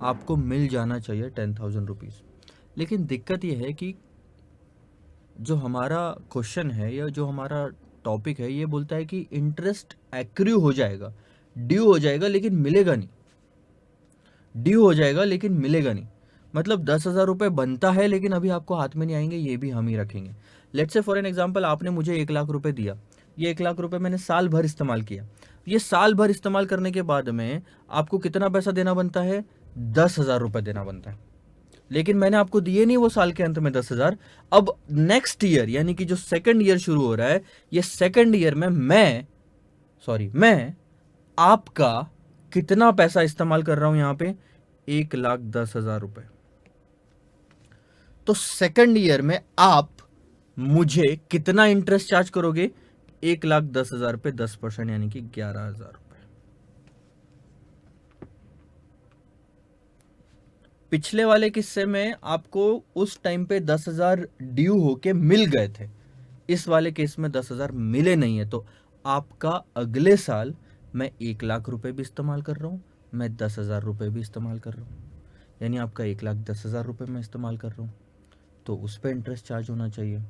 आपको मिल जाना चाहिए 10,000 रुपीज़। लेकिन दिक्कत यह है कि जो हमारा क्वेश्चन है या जो हमारा टॉपिक है ये बोलता है कि इंटरेस्ट एक्रू हो जाएगा, ड्यू हो जाएगा, लेकिन मिलेगा नहीं। ड्यू हो जाएगा लेकिन मिलेगा नहीं, मतलब 10,000 रुपये बनता है लेकिन अभी आपको हाथ में नहीं आएंगे, ये भी हम ही रखेंगे। Let's say for an example आपने मुझे 1 लाख रुपए दिया। ये 1 लाख रुपए मैंने साल भर इस्तेमाल किया। ये साल भर इस्तेमाल करने के बाद में आपको कितना पैसा देना बनता है? 10,000 रुपये देना बनता है। लेकिन मैंने आपको दिए नहीं वो साल के अंत में 10,000। अब नेक्स्ट ईयर यानी कि जो सेकंड ईयर शुरू हो रहा है, ये सेकंड ईयर में मैं आपका कितना पैसा इस्तेमाल कर रहा हूं यहां पे? 1,10,000 रुपए। तो सेकंड ईयर में आप मुझे कितना इंटरेस्ट चार्ज करोगे? 1,10,000 पे 10% यानी कि 11,000 रुपए। पिछले वाले किस्से में आपको उस टाइम पे 10,000 ड्यू होके मिल गए थे। इस वाले केस में 10,000 मिले नहीं है, तो आपका अगले साल मैं 1 लाख रुपए भी इस्तेमाल कर रहा हूं, मैं 10,000 रुपए भी इस्तेमाल कर रहा हूं, यानी आपका 1,10,000 रुपए मैं इस्तेमाल कर रहा हूं, तो उस पर इंटरेस्ट चार्ज होना चाहिए।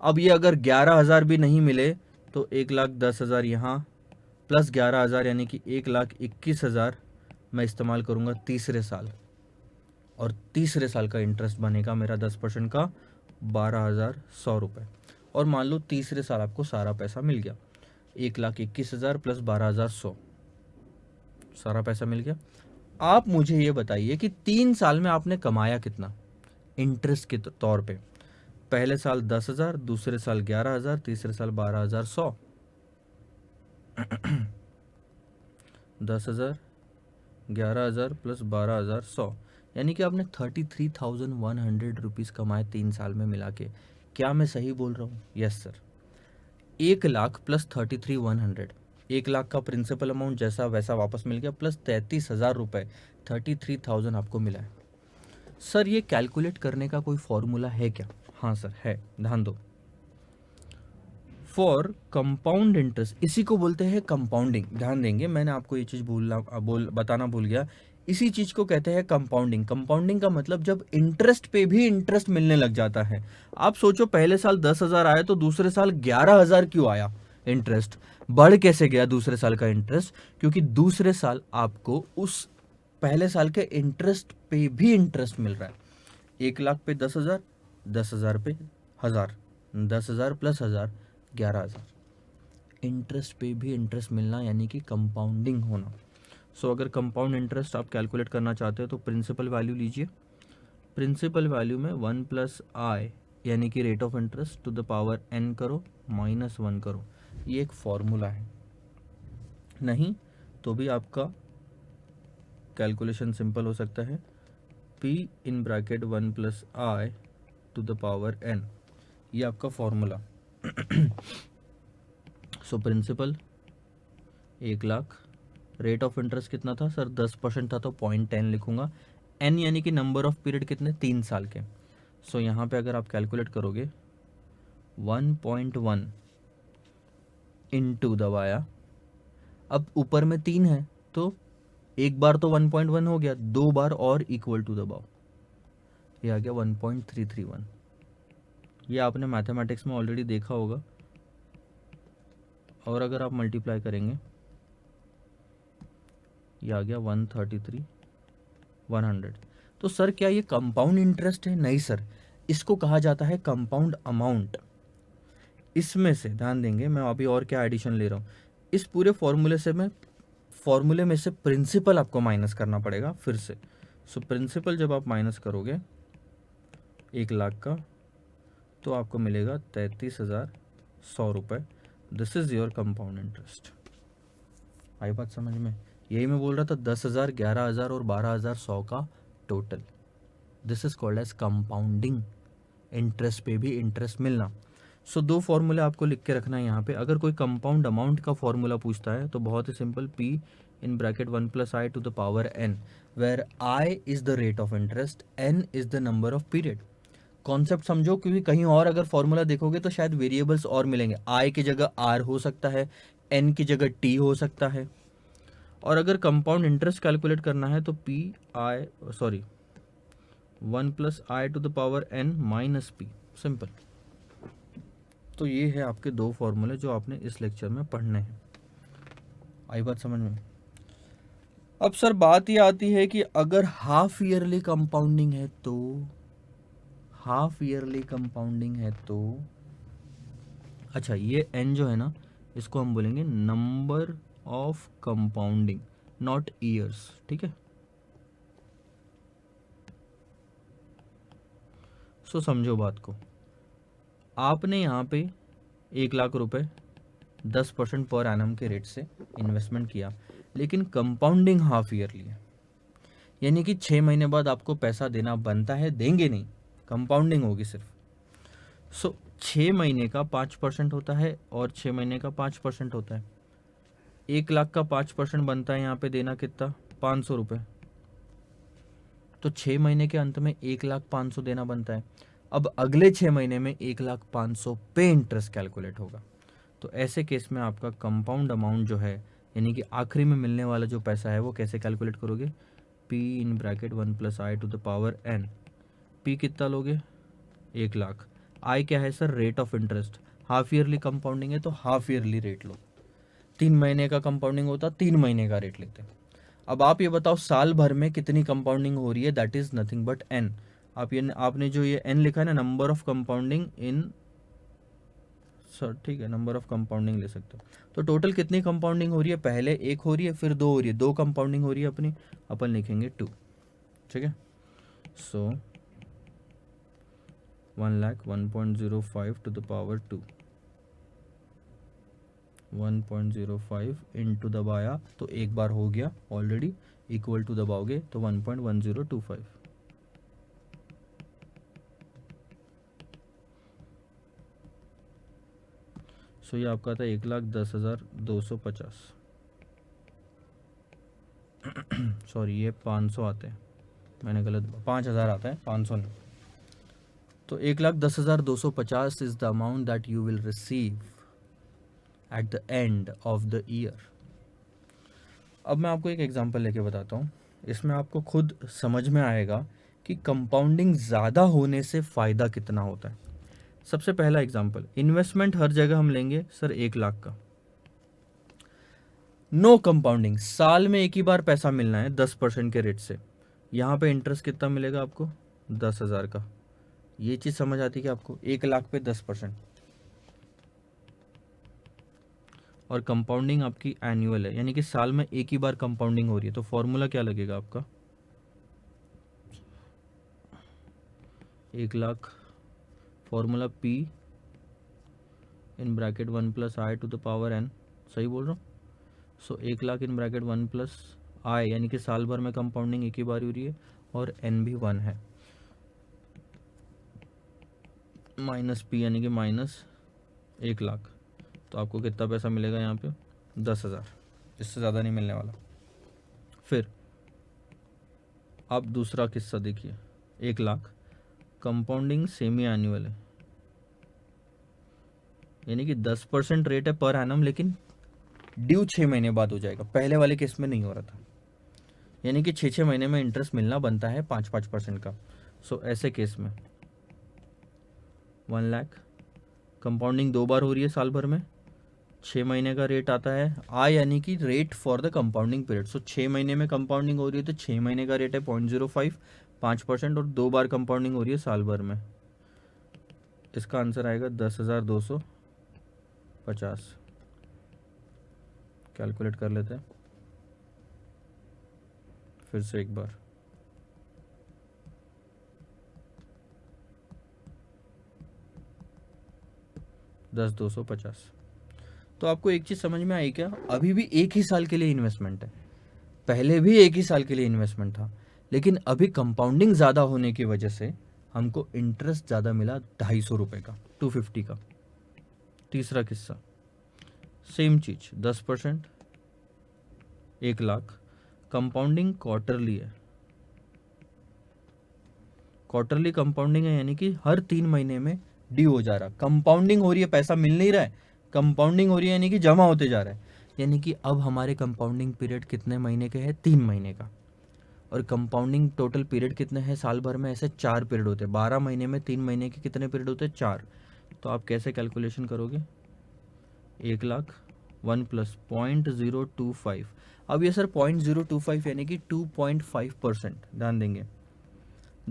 अब ये अगर 11,000 भी नहीं मिले तो 1,10,000 यहाँ प्लस 11,000 यानी कि 1,21,000 मैं इस्तेमाल करूँगा तीसरे साल, और तीसरे साल का इंटरेस्ट बनेगा मेरा 10% का 12,100 रुपये। और मान लो तीसरे साल आपको सारा पैसा मिल गया, 1,21,000 प्लस 12,100, सारा पैसा मिल गया। आप मुझे ये बताइए कि 3 साल में आपने कमाया कितना इंटरेस्ट के तौर पे? पहले साल 10,000, दूसरे साल 11,000, तीसरे साल 12,100। 10,000, 11,000 प्लस 12,100, यानी कि आपने 33,100 कमाए 3 साल में मिला के। क्या मैं सही बोल रहा हूँ? Yes sir. 1 lakh plus 33,100, 1 lakh का प्रिंसिपल अमाउंट जैसा वैसा वापस मिल गया, प्लस 33,000 रुपये, 33,000 आपको मिला है। सर ये कैलकुलेट करने का कोई फॉर्मूला है क्या? हाँ सर है, ध्यान दो। फॉर कंपाउंड इंटरेस्ट, इसी को बोलते हैं कंपाउंडिंग। ध्यान देंगे, मैंने आपको ये चीज़ बताना भूल गया। इसी चीज़ को कहते हैं कंपाउंडिंग। कंपाउंडिंग का मतलब जब इंटरेस्ट पे भी इंटरेस्ट मिलने लग जाता है। आप सोचो, पहले साल 10,000 आया तो दूसरे साल 11,000 क्यों आया इंटरेस्ट? बढ़ कैसे गया दूसरे साल का इंटरेस्ट? क्योंकि दूसरे साल आपको उस पहले साल के इंटरेस्ट पे भी इंटरेस्ट मिल रहा है। 1 लाख पे 10,000, 10,000 पे 1,000, 10,000 प्लस 1,000, 11,000। इंटरेस्ट पे भी इंटरेस्ट मिलना यानी कि कंपाउंडिंग होना। सो अगर कंपाउंड इंटरेस्ट आप कैलकुलेट करना चाहते हो तो प्रिंसिपल वैल्यू लीजिए। प्रिंसिपल वैल्यू में 1 प्लस आई यानी कि rate of interest to the power n करो, -1 करो। ये एक फॉर्मूला है, नहीं तो भी आपका कैलकुलेशन सिंपल हो सकता है। p in bracket 1 plus I to the power n, ये आपका formula. So principal 1 lakh, rate of interest कितना था सर? 10% था तो 0.10 लिखूंगा। n यानी कि नंबर ऑफ पीरियड कितने? 3 साल के। सो यहाँ पे अगर आप कैलकुलेट करोगे 1.1 इंटू दबाया, अब ऊपर में 3 है तो एक बार तो 1.1 हो गया, 2 बार और इक्वल टू दबाओ, ये आ गया 1.331। ये आपने मैथमेटिक्स में ऑलरेडी देखा होगा। और अगर आप मल्टीप्लाई करेंगे, ये आ गया 133,100। तो सर क्या ये कंपाउंड इंटरेस्ट है? नहीं सर, इसको कहा जाता है कंपाउंड अमाउंट। इसमें से ध्यान देंगे, मैं अभी और क्या एडिशन ले रहा हूँ, इस पूरे फॉर्मूले में से प्रिंसिपल आपको माइनस करना पड़ेगा फिर से। सो प्रिंसिपल जब आप माइनस करोगे 1 लाख का तो आपको मिलेगा 33,100 रुपये। This is your compound interest. आई बात समझ में? यही मैं बोल रहा था, 10,000, 11,000 और 12,100 का total. This is called as compounding, interest पे भी इंटरेस्ट मिलना। सो दो फॉर्मूले आपको लिख के रखना है यहाँ पे। अगर कोई कंपाउंड अमाउंट का फॉर्मूला पूछता है तो बहुत ही simple, p in bracket 1 plus I to the power n, where i is the rate of interest, n is the number of period. Concept समझो, क्योंकि कहीं और अगर फॉर्मूला देखोगे तो शायद वेरिएबल्स और मिलेंगे, i की जगह r हो सकता है, n की जगह t हो सकता है। और अगर कंपाउंड इंटरेस्ट कैलकुलेट करना है तो p i sorry 1 plus I to the power n minus p, simple. तो ये है आपके दो फॉर्मूले जो आपने इस लेक्चर में पढ़ने हैं। आई बात समझ में? अब सर बात ये आती है कि अगर हाफ ईयरली कंपाउंडिंग है तो, हाफ ईयरली कंपाउंडिंग है तो, अच्छा ये n जो है ना, इसको हम बोलेंगे number of compounding, not years, ठीक है। सो समझो बात को, आपने यहाँ पे 1,00,000 रुपए 10% पर एनम के रेट से इन्वेस्टमेंट किया, लेकिन कंपाउंडिंग हाफ ईयरली है, यानी कि 6 महीने बाद आपको पैसा देना बनता है, देंगे नहीं, कंपाउंडिंग होगी सिर्फ। सो 6 महीने का 5% होता है और 6 महीने का 5% होता है। 1,00,000 का 5% बनता है यहाँ पे देना कितना, 500 रुपये। तो 6 महीने के अंत में 1,05,000 देना बनता है। अब अगले 6 महीने में 1,05,000 पे इंटरेस्ट कैलकुलेट होगा। तो ऐसे केस में आपका कंपाउंड अमाउंट जो है, यानी कि आखिरी में मिलने वाला जो पैसा है, वो कैसे कैलकुलेट करोगे, p in bracket 1 plus I to the power n। p कितना लोगे, 1,00,000। i क्या है sir, rate of interest. Half yearly compounding है तो हाफ ईयरली रेट लो, 3 महीने का कंपाउंडिंग होता 3 महीने का रेट लेते हैं। अब आप ये बताओ साल भर में कितनी कंपाउंडिंग हो रही है, that is nothing but n। आप ये आपने जो ये n लिखा है ना, number of compounding in, sir ठीक है, नंबर ऑफ कंपाउंडिंग ले सकते हो। तो टोटल कितनी कंपाउंडिंग हो रही है, पहले 1 हो रही है, फिर 2 हो रही है, 2 कंपाउंडिंग हो रही है अपनी, अपन लिखेंगे 2, ठीक है। सो 1,00,000 1.05 टू द पावर 2, 1.05 इंटू दबाया तो एक बार हो गया ऑलरेडी, इक्वल टू दबाओगे तो 1.1025। सो ये आपका था 1,10,250। सॉरी ये 500 आते हैं, मैंने गलत, 5,000 आता है, 500 नहीं। तो 1,10,250 is the amount that you will receive at the end of the year. अब मैं आपको एक एग्जांपल लेके बताता हूँ, इसमें आपको खुद समझ में आएगा कि कंपाउंडिंग ज़्यादा होने से फ़ायदा कितना होता है। सबसे पहला एग्जांपल, इन्वेस्टमेंट हर जगह हम लेंगे सर 1,00,000 का, नो कंपाउंडिंग, साल में एक ही बार पैसा मिलना है 10% के रेट से। यहाँ पे इंटरेस्ट कितना मिलेगा आपको, 10,000 का। ये चीज़ समझ आती है कि आपको 1,00,000 पे 10%, और कंपाउंडिंग आपकी एनुअल है, यानी कि साल में एक ही बार कंपाउंडिंग हो रही है। तो फॉर्मूला क्या लगेगा आपका, 1,00,000 formula p in bracket 1 plus I to the power n, सही बोल रहा हूँ। सो 1,00,000 इन ब्रैकेट 1 प्लस आई, यानी कि साल भर में कंपाउंडिंग एक ही बार हो रही है, और n भी 1 है, माइनस p यानी कि माइनस 1,00,000। तो आपको कितना पैसा मिलेगा यहाँ पे, 10,000, इससे ज़्यादा नहीं मिलने वाला। फिर आप दूसरा किस्सा देखिए, 1,00,000 कंपाउंडिंग सेमी एनुअल है, यानी कि 10% रेट है पर एनम, लेकिन ड्यू 6 महीने बाद हो जाएगा, पहले वाले केस में नहीं हो रहा था, यानी कि 6-6 महीने में इंटरेस्ट मिलना बनता है 5-5% का। सो ऐसे केस में 1,00,000 कंपाउंडिंग 2 बार हो रही है साल भर में, 6 महीने का रेट आता है आई, यानी कि rate for the compounding period. So 6 महीने में कंपाउंडिंग हो रही है तो 6 महीने का रेट है 0.05, 5%, और 2 बार कंपाउंडिंग हो रही है साल भर में। इसका आंसर आएगा 10,250। कैलकुलेट कर लेते हैं फिर से एक बार, दस 250। तो आपको एक चीज़ समझ में आई क्या, अभी भी एक ही साल के लिए इन्वेस्टमेंट है, पहले भी एक ही साल के लिए इन्वेस्टमेंट था, लेकिन अभी कंपाउंडिंग ज़्यादा होने की वजह से हमको इंटरेस्ट ज़्यादा मिला, 250 रुपये का, 250 का। तीसरा किस्सा सेम चीज़, 10%, 1 लाख। कंपाउंडिंग क्वार्टरली है, क्वार्टरली कंपाउंडिंग है, यानी कि हर 3 महीने में ड्यू हो जा रहा, कंपाउंडिंग हो रही है, पैसा मिल नहीं रहा है, कंपाउंडिंग हो रही है, यानी कि जमा होते जा रहा है। यानी कि अब हमारे कंपाउंडिंग पीरियड कितने महीने के हैं? 3 महीने का। और कंपाउंडिंग टोटल पीरियड कितने हैं साल भर में? ऐसे 4 पीरियड होते हैं। 12 महीने में 3 महीने के कितने पीरियड होते हैं? 4। तो आप कैसे कैलकुलेशन करोगे? 1 लाख 1 प्लस 0.025। अब ये सर 0.025 यानी कि 2.5%, ध्यान देंगे।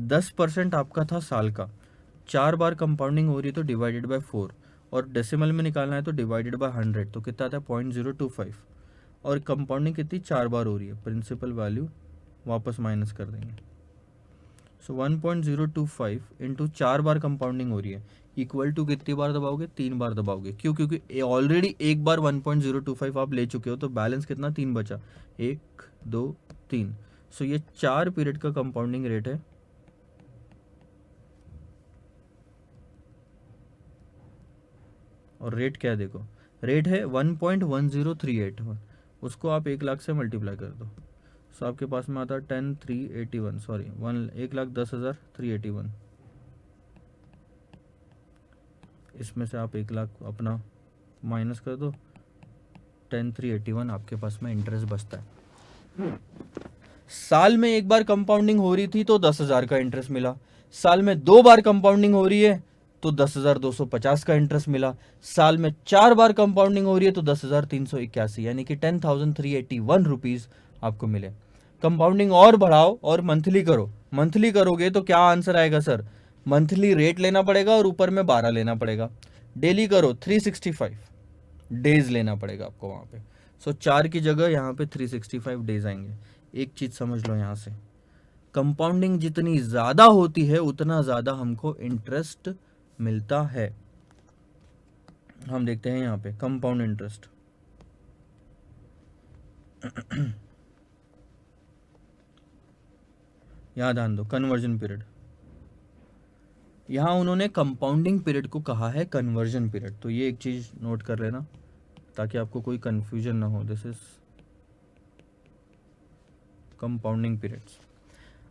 10% आपका था साल का, 4 बार कंपाउंडिंग हो रही है तो डिवाइडेड बाय 4, और डेसिमल में निकालना है तो डिवाइडेड बाय 100, तो कितना आता है? 0.025। और कंपाउंडिंग कितनी? 4 बार हो रही है, प्रिंसिपल वैल्यू वापस माइनस कर देंगे। सो 1.025 इंटू 4 बार कंपाउंडिंग हो रही है, इक्वल टू कितनी बार दबाओगे? 3 बार दबाओगे। क्यों? क्योंकि ऑलरेडी एक बार 1.025 आप ले चुके हो, तो बैलेंस कितना? 3 बचा, 1 2 3। सो ये 4 पीरियड का कंपाउंडिंग रेट है। और रेट क्या है? देखो, रेट है 1.1038, उसको आप 1 लाख से मल्टीप्लाई कर दो, सो आपके पास में आता है 10,381, सॉरी 1,10,381। इसमें से आप 1 लाख अपना माइनस कर दो, 10,381 आपके पास में इंटरेस्ट बचता है। साल में एक बार कंपाउंडिंग हो रही थी तो 10,000 का इंटरेस्ट मिला, साल में 2 बार कंपाउंडिंग हो रही है तो 10,250 का इंटरेस्ट मिला, साल में 4 बार कंपाउंडिंग हो रही है तो 10,381, यानी कि 10,381 रुपीज आपको मिले। कंपाउंडिंग और बढ़ाओ और मंथली करो, मंथली करोगे तो क्या आंसर आएगा सर? मंथली रेट लेना पड़ेगा और ऊपर में 12 लेना पड़ेगा। डेली करो 365 डेज लेना पड़ेगा आपको वहाँ पे। सो 4 की जगह यहाँ पे 365 डेज आएंगे। एक चीज़ समझ लो यहाँ से, कंपाउंडिंग जितनी ज़्यादा होती है उतना ज़्यादा हमको इंटरेस्ट मिलता है। हम देखते हैं यहाँ पे कंपाउंड इंटरेस्ट। यहाँ ध्यान दो, कन्वर्जन पीरियड, यहाँ उन्होंने कंपाउंडिंग पीरियड को कहा है कन्वर्जन पीरियड, तो ये एक चीज़ नोट कर लेना ताकि आपको कोई कंफ्यूजन ना हो। This is compounding periods.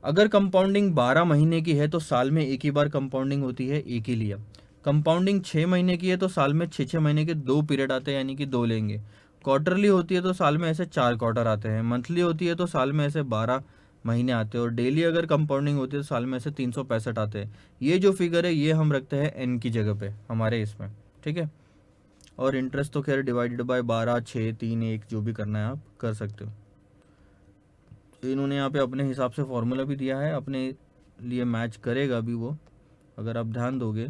अगर कंपाउंडिंग 12 महीने की है तो साल में एक ही बार कंपाउंडिंग होती है, एक ही लिया। कंपाउंडिंग 6 महीने की है तो साल में 6 6 महीने के 2 पीरियड आते हैं, यानी कि 2 लेंगे। क्वार्टरली होती है तो साल में ऐसे 4 क्वार्टर आते हैं। मंथली होती है तो साल में ऐसे 12 महीने आते हैं। और डेली अगर कंपाउंडिंग होती है तो साल में ऐसे 365 आते हैं। ये जो फिगर है ये हम रखते हैं एन की जगह पे हमारे इसमें, ठीक है। और इंटरेस्ट तो खैर डिवाइडेड बाय 12, 6, 3, 1 जो भी करना है आप कर सकते हो। तो इन्होंने यहाँ पे अपने हिसाब से फॉर्मूला भी दिया है, अपने लिए मैच करेगा भी वो, अगर आप ध्यान दोगे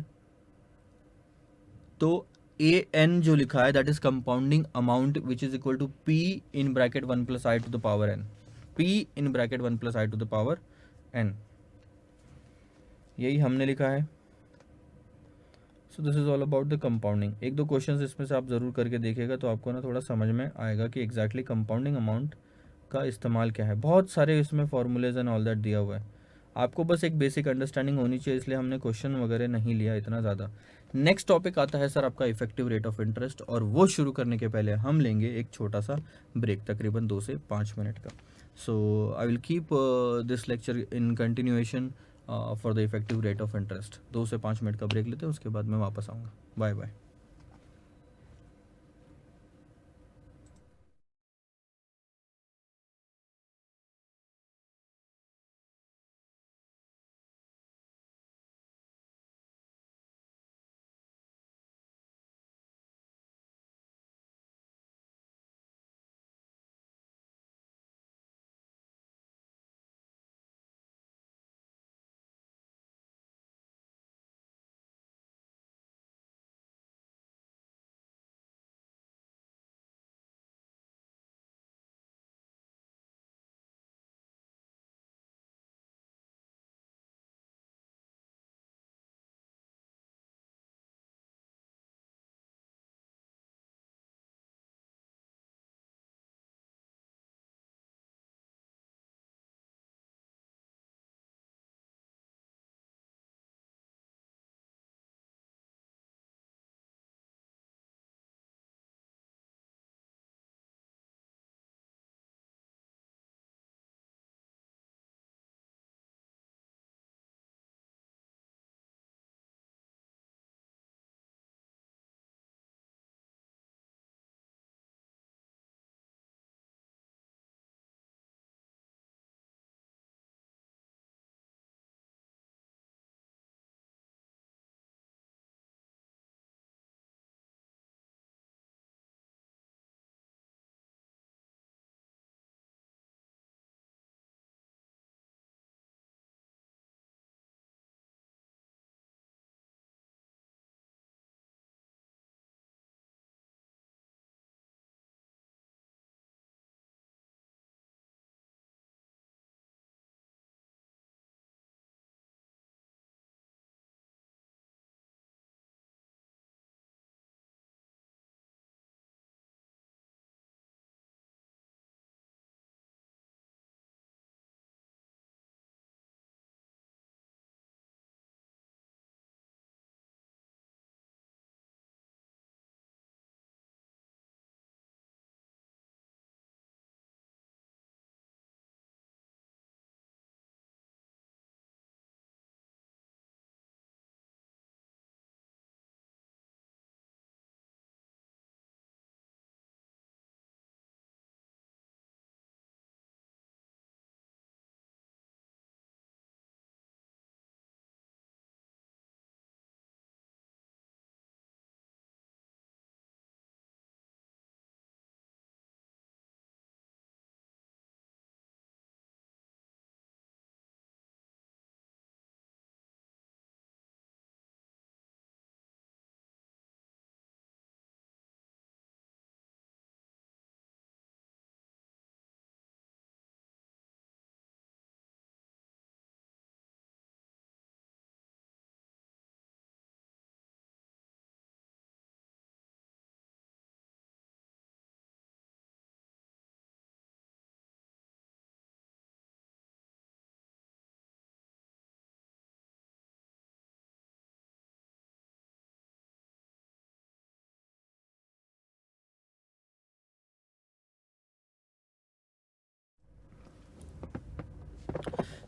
तो ए एन जो लिखा है that is compounding amount which is equal to p in bracket 1 plus I to the power n, p in bracket 1 plus I to the power n, यही हमने लिखा है। So this is all about the compounding. एक दो questions इसमें से आप ज़रूर करके देखिएगा तो आपको ना थोड़ा समझ में आएगा कि एग्जैक्टली कंपाउंडिंग अमाउंट का इस्तेमाल क्या है। बहुत सारे इसमें फॉर्मूलेज एंड ऑल दैट दिया हुआ है, आपको बस एक बेसिक अंडरस्टैंडिंग होनी चाहिए, इसलिए हमने क्वेश्चन वगैरह नहीं लिया इतना ज़्यादा। नेक्स्ट टॉपिक आता है सर आपका इफेक्टिव रेट ऑफ इंटरेस्ट, और वो शुरू करने के पहले हम लेंगे एक छोटा सा ब्रेक, तकरीबन 2 से 5 मिनट का। So I will keep this lecture in continuation for the effective rate of interest. 2 से 5 मिनट का ब्रेक लेते हैं, उसके बाद मैं वापस आऊँगा। Bye bye.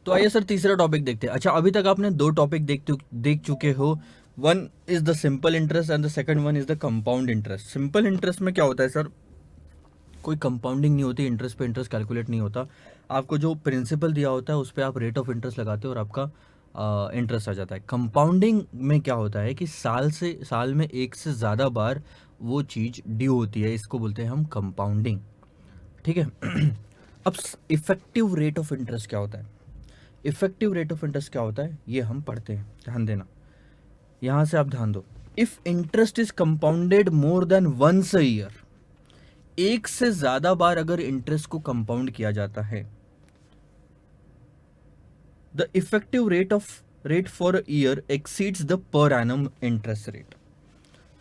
तो आइए सर तीसरा टॉपिक देखते हैं। अच्छा, अभी तक आपने दो टॉपिक देख चुके हो। One is the simple interest and the second one is the compound interest. Simple interest में क्या होता है सर, कोई कंपाउंडिंग नहीं होती, इंटरेस्ट पे इंटरेस्ट कैलकुलेट नहीं होता। आपको जो प्रिंसिपल दिया होता है उस पर आप रेट ऑफ इंटरेस्ट लगाते हो और आपका इंटरेस्ट आ जाता है। कंपाउंडिंग में क्या होता है कि साल में एक से ज़्यादा बार वो चीज़ ड्यू होती है, इसको बोलते हैं हम कंपाउंडिंग। ठीक है। अब इफेक्टिव रेट ऑफ इंटरेस्ट क्या होता है? इफेक्टिव रेट ऑफ इंटरेस्ट क्या होता है ये हम पढ़ते हैं, ध्यान देना। यहां से आप ध्यान दो। If interest is compounded more than once a year, एक से ज्यादा बार अगर इंटरेस्ट को कंपाउंड किया जाता है, the effective rate for year exceeds the per annum interest rate.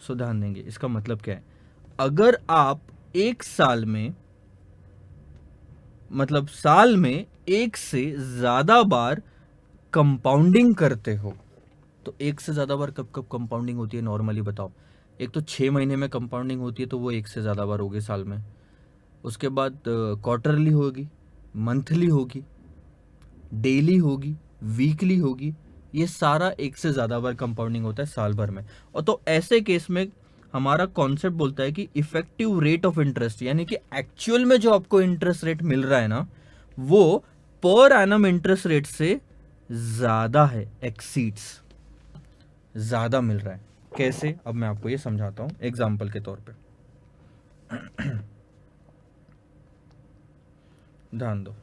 So ध्यान देंगे, इसका मतलब क्या है? अगर आप एक साल में, मतलब साल में एक से ज्यादा बार कंपाउंडिंग करते हो, तो एक से ज़्यादा बार कब कब कंपाउंडिंग होती है नॉर्मली बताओ? एक तो 6 महीने में कंपाउंडिंग होती है, तो वो एक से ज़्यादा बार होगी साल में। उसके बाद क्वार्टरली होगी, मंथली होगी, डेली होगी, वीकली होगी। ये सारा एक से ज़्यादा बार कंपाउंडिंग होता है साल भर में। और तो ऐसे केस में हमारा कॉन्सेप्ट बोलता है कि इफेक्टिव रेट ऑफ इंटरेस्ट, यानी कि एक्चुअल में जो आपको इंटरेस्ट रेट मिल रहा है ना, वो पर एनम इंटरेस्ट रेट से ज़्यादा है, एक्सीड्स, ज़्यादा मिल रहा है। कैसे? अब मैं आपको ये समझाता हूँ एग्जाम्पल के तौर पे। ध्यान दो।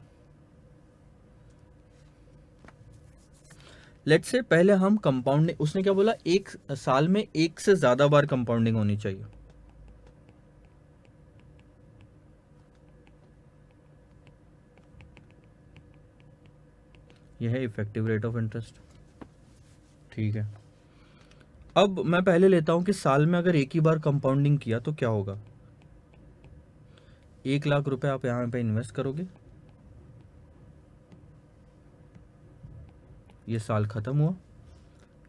लेट्स से पहले हम कंपाउंडिंग, उसने क्या बोला, एक साल में एक से ज़्यादा बार कंपाउंडिंग होनी चाहिए। यह है इफेक्टिव रेट ऑफ इंटरेस्ट। ठीक है। अब मैं पहले लेता हूं कि साल में अगर एक ही बार कंपाउंडिंग किया तो क्या होगा। 1 लाख रुपए आप यहां पे इन्वेस्ट करोगे, ये साल खत्म हुआ,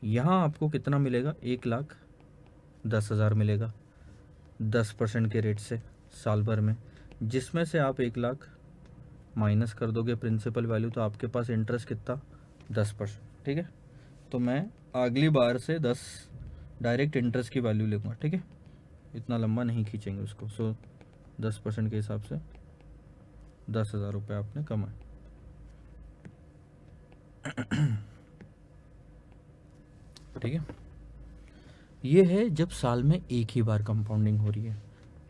यहां आपको कितना मिलेगा? 1,10,000 मिलेगा 10% के रेट से साल भर में, जिसमें से आप 1 लाख माइनस कर दोगे प्रिंसिपल वैल्यू, तो आपके पास इंटरेस्ट कितना? 10%। ठीक है। तो मैं अगली बार से 10 डायरेक्ट इंटरेस्ट की वैल्यू लूँगा। ठीक है, इतना लंबा नहीं खींचेंगे उसको। सो 10% के हिसाब से 10,000 रुपये आपने कमाए। ठीक है, ये है जब साल में एक ही बार कंपाउंडिंग हो रही है।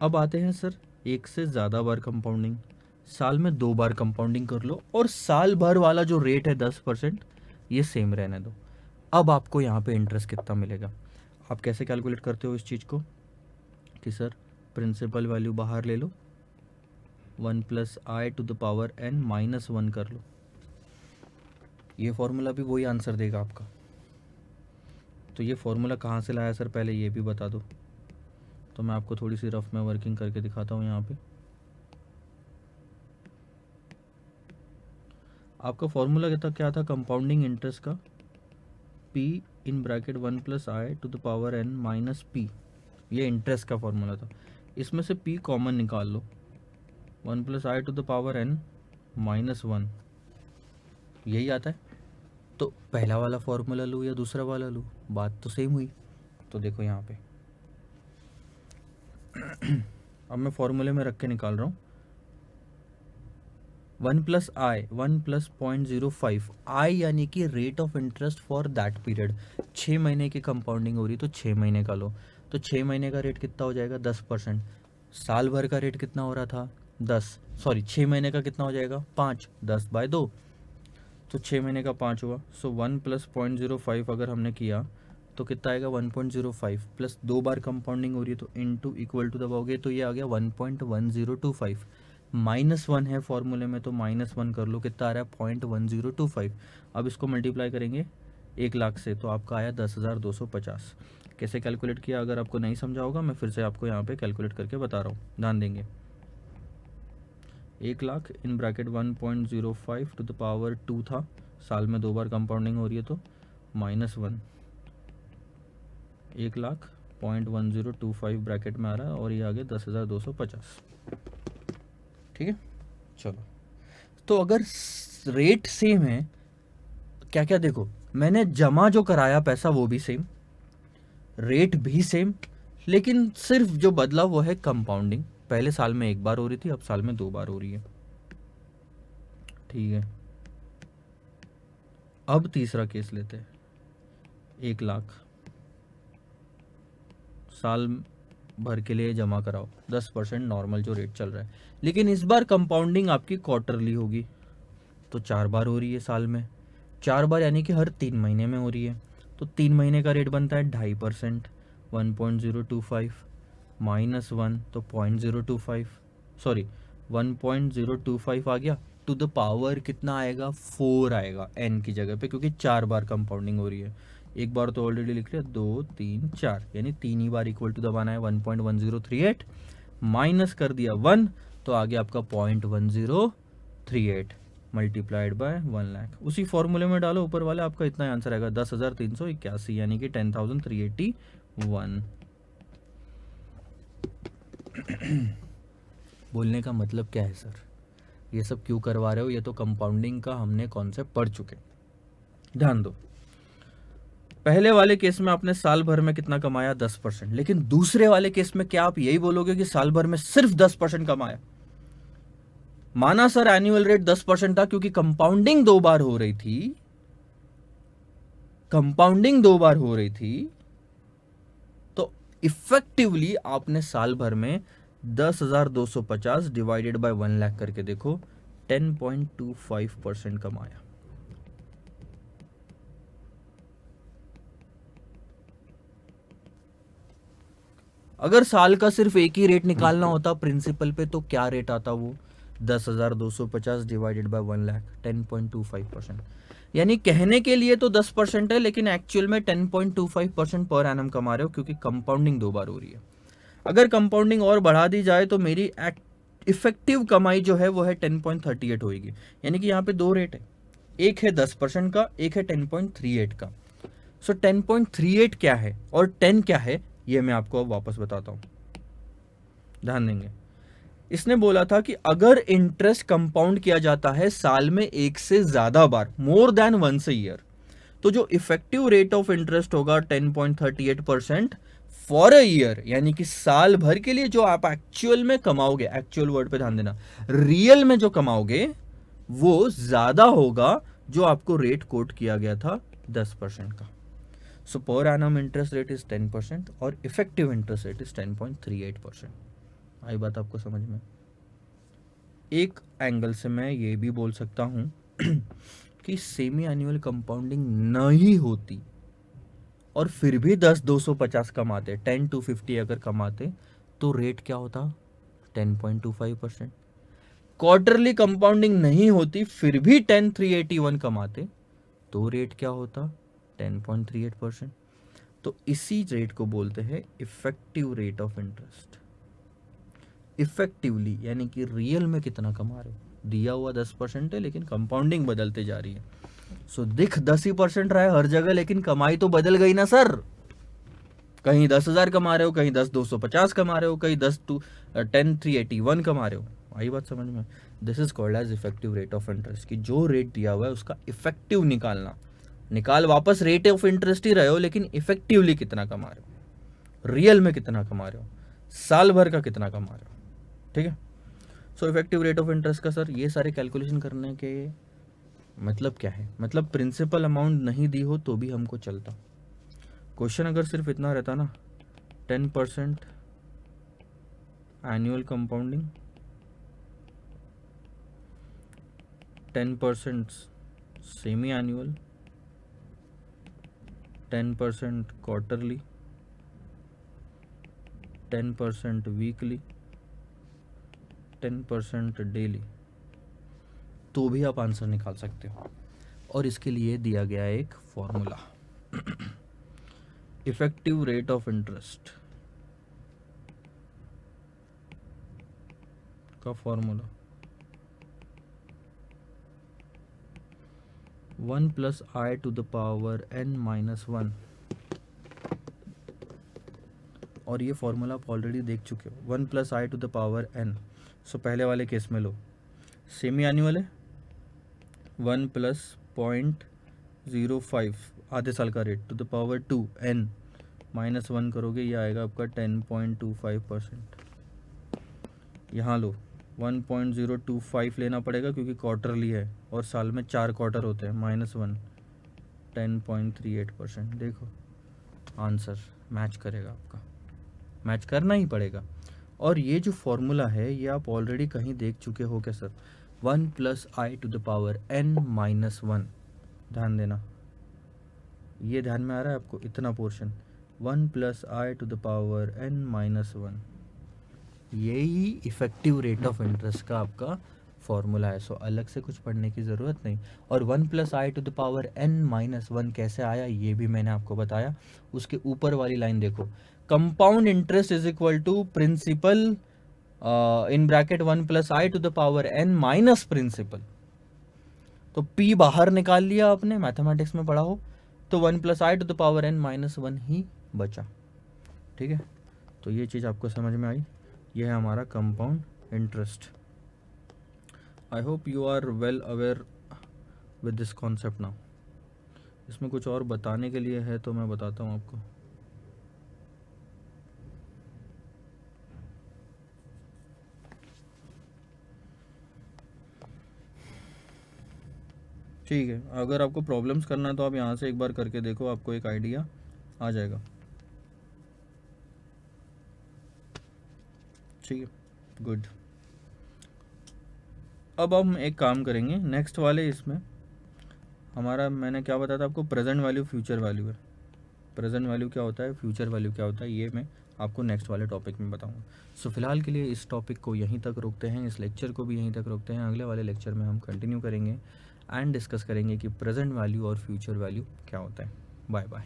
अब आते हैं सर एक से ज़्यादा बार कंपाउंडिंग। साल में 2 बार कंपाउंडिंग कर लो और साल भर वाला जो रेट है 10%, ये सेम रहने दो। अब आपको यहाँ पे इंटरेस्ट कितना मिलेगा? आप कैसे कैलकुलेट करते हो इस चीज़ को कि सर प्रिंसिपल वैल्यू बाहर ले लो, 1+i⁻n-1 कर लो, ये फॉर्मूला भी वही आंसर देगा आपका। तो ये फॉर्मूला कहाँ से लाया सर, पहले ये भी बता दो। तो मैं आपको थोड़ी सी रफ में वर्किंग करके दिखाता हूँ। यहाँ पे आपका फॉर्मूला क्या था कंपाउंडिंग इंटरेस्ट का? p इन ब्रैकेट 1+i⁻n-p, ये इंटरेस्ट का फॉर्मूला था। इसमें से p कॉमन निकाल लो, 1+i⁻n-1, यही आता है। तो पहला वाला फॉर्मूला लूँ या दूसरा वाला लूँ, बात तो सेम हुई। तो देखो यहाँ पे अब मैं फॉर्मूले में रख के निकाल रहा हूँ। 1+0.05 आई, यानी कि rate of interest for that period. 6 महीने की कंपाउंडिंग हो रही, तो 6 महीने का लो। तो 6 महीने का रेट कितना हो जाएगा? 10%। साल भर का रेट कितना हो रहा था? 10, सॉरी 6 महीने का कितना हो जाएगा? 5, 10/2, तो 6 महीने का 5 हुआ। सो 1+0.05 अगर हमने किया तो कितना आएगा? 1.05 प्लस 2 बार कंपाउंडिंग हो रही है तो इनटू इक्वल टू दबाओगे तो ये आ गया 1.1025। -1 है फॉर्मूले में, तो -1 कर लो, कितना आ रहा है? 0.1025। अब इसको मल्टीप्लाई करेंगे 1 लाख से, तो आपका आया 10,250। कैसे कैलकुलेट किया अगर आपको नहीं समझा होगा, मैं फिर से आपको यहाँ पे कैलकुलेट करके बता रहा हूँ, ध्यान देंगे। 1 lakh in bracket 1.05 to the power 2 था, साल में 2 बार कंपाउंडिंग हो रही है तो -1, 1,00,000.1025 ब्रैकेट में आ रहा है और ये आ गया 10,250। ठीक है, चलो। तो अगर रेट सेम है क्या क्या देखो, मैंने जमा जो कराया पैसा वो भी सेम, रेट भी सेम, लेकिन सिर्फ जो बदला वो है कंपाउंडिंग। पहले साल में एक बार हो रही थी, अब साल में 2 बार हो रही है। ठीक है, अब तीसरा केस लेते हैं। 1 लाख साल भर के लिए जमा कराओ, 10% नॉर्मल जो रेट चल रहा है, लेकिन इस बार कंपाउंडिंग आपकी क्वार्टरली होगी, तो 4 बार हो रही है साल में। 4 बार यानी कि हर 3 महीने में हो रही है, तो 3 महीने का रेट बनता है 2.5%, 1.025 -1 तो 0.025, सॉरी 1.025 आ गया, टू द पावर कितना आएगा, 4 आएगा n की जगह पे, क्योंकि 4 बार कंपाउंडिंग हो रही है। एक बार तो ऑलरेडी लिख लिया, 2 3 4, यानी 3 ही बार इक्वल टू दबाना है 1.1038, माइनस कर दिया 1, तो आ गया आपका 0.1038 मल्टीप्लाइड बाय 1 लाख। उसी फॉर्मूले में डालो ऊपर वाले, आपका इतना आंसर आएगा 10,381, यानी कि 10,381। बोलने का मतलब क्या है सर, ये सब क्यों करवा रहे हो, ये तो कंपाउंडिंग का हमने कॉन्सेप्ट पढ़ चुके। ध्यान दो, पहले वाले केस में आपने साल भर में कितना कमाया, 10%, लेकिन दूसरे वाले केस में क्या आप यही बोलोगे कि साल भर में सिर्फ 10% कमाया? माना सर एनुअल रेट 10% था, क्योंकि कंपाउंडिंग 2 बार हो रही थी, कंपाउंडिंग 2 बार हो रही थी, तो इफेक्टिवली आपने साल भर में 10,250 डिवाइडेड बाय 1 लाख करके देखो, 10.25% कमाया। अगर साल का सिर्फ एक ही रेट निकालना होता प्रिंसिपल पे, तो क्या रेट आता वो, 10,250 डिवाइडेड बाय 1 लाख, 10.25%। यानी कहने के लिए तो 10% है, लेकिन एक्चुअल में 10.25% पर एनम कमा रहे हो, क्योंकि कंपाउंडिंग 2 बार हो रही है। अगर कंपाउंडिंग और बढ़ा दी जाए तो मेरी इफेक्टिव कमाई जो है वो है 10.38 होगी। यानी कि यहाँ पे 2 रेट है, एक है 10% का, एक है 10.38 का। सो 10.38 क्या है और 10 क्या है, ये मैं आपको अब वापस बताता हूं, ध्यान देंगे। इसने बोला था कि अगर इंटरेस्ट कंपाउंड किया जाता है साल में 1 से ज्यादा बार, more than once a year, तो जो इफेक्टिव रेट ऑफ इंटरेस्ट होगा 10.38% फॉर अ ईयर, यानी कि साल भर के लिए जो आप एक्चुअल में कमाओगे, एक्चुअल वर्ड पे ध्यान देना, रियल में जो कमाओगे वो ज्यादा होगा जो आपको रेट कोट किया गया था 10% का। सो पर एनम इंटरेस्ट रेट इज 10% और इफेक्टिव इंटरेस्ट रेट इज 10.38%। आई बात आपको समझ में? एक एंगल से मैं ये भी बोल सकता हूं कि सेमी एनुअल कंपाउंडिंग नहीं होती और फिर भी 10,250 कमाते, 10 to 50 अगर कमाते, तो रेट क्या होता, 10.25%। क्वार्टरली कंपाउंडिंग नहीं होती फिर भी 10,381 कमाते, तो रेट क्या होता, 10.38%। तो इसी रेट को बोलते हैं effective rate of interest. Effectively यानी कि रियल में कितना कमा रहे हो, दिया हुआ 10% है, लेकिन कंपाउंडिंग बदलते जा रही है। सो दिख 10% रहा है हर जगह, लेकिन कमाई तो बदल गई ना सर। कहीं 10,000 कमा रहे हो, कहीं 10,250 कमा रहे हो, कहीं 10,381 कमा रहे हो। आई बात समझ में? This is called as effective rate of interest, कि जो रेट दिया हुआ है उसका इफेक्टिव निकालना। निकाल वापस रेट ऑफ इंटरेस्ट ही रहे हो, लेकिन इफेक्टिवली कितना कमा रहे हो, रियल में कितना कमा रहे हो, साल भर का कितना कमा रहे हो। ठीक है, so effective rate of interest का सर ये सारे कैलकुलेशन करने के मतलब क्या है, मतलब प्रिंसिपल अमाउंट नहीं दी हो तो भी हमको चलता। क्वेश्चन अगर सिर्फ इतना रहता ना, 10% annual compounding, 10% semi annual, 10% quarterly, 10% weekly, 10% daily, तो भी आप आंसर निकाल सकते हो। और इसके लिए दिया गया एक formula, effective rate of interest का formula 1 + i to the power n - 1। और ये फॉर्मूला आप ऑलरेडी देख चुके हो, 1 + i to the power n। सो पहले वाले केस में लो, सेमी एनुअल है, 1 + 0.05 आधे साल का rate to the power 2 n -1 करोगे ये आएगा आपका 10.25%। यहाँ लो 1.025 लेना पड़ेगा क्योंकि क्वार्टरली है और साल में 4 क्वार्टर होते हैं, -1 10.38%। देखो आंसर मैच करेगा, आपका मैच करना ही पड़ेगा। और ये जो फॉर्मूला है ये आप ऑलरेडी कहीं देख चुके हो क्या sir, 1 + i to the power n -1। ध्यान देना, ये ध्यान में आ रहा है आपको, इतना portion 1 + i to the power n -1, यही इफेक्टिव रेट ऑफ इंटरेस्ट का आपका फॉर्मूला है। सो अलग से कुछ पढ़ने की ज़रूरत नहीं। और 1 + i to the power n -1 कैसे आया ये भी मैंने आपको बताया। उसके ऊपर वाली लाइन देखो, compound interest is equal to principal in bracket 1 + i to the power n minus principal. तो p बाहर निकाल लिया आपने, मैथमेटिक्स में पढ़ा हो, तो 1 + i to the power n -1 ही बचा। ठीक है, तो ये चीज़ आपको समझ में आई। ये है हमारा compound interest. I hope you are well aware with this concept now. इसमें कुछ और बताने के लिए है तो मैं बताता हूँ आपको। ठीक है, अगर आपको प्रॉब्लम्स करना है तो आप यहाँ से एक बार करके देखो, आपको एक आइडिया आ जाएगा। ठीक है, गुड। अब हम एक काम करेंगे नेक्स्ट वाले, इसमें हमारा मैंने क्या बताया था आपको, प्रेजेंट वैल्यू फ्यूचर वैल्यू है। प्रेजेंट वैल्यू क्या होता है, फ्यूचर वैल्यू क्या होता है, ये मैं आपको नेक्स्ट वाले टॉपिक में बताऊंगा। सो फिलहाल के लिए इस टॉपिक को यहीं तक रोकते हैं, इस लेक्चर को भी यहीं तक रोकते हैं। अगले वाले लेक्चर में हम कंटिन्यू करेंगे एंड डिस्कस करेंगे कि प्रेजेंट वैल्यू और फ्यूचर वैल्यू क्या होता है। Bye bye.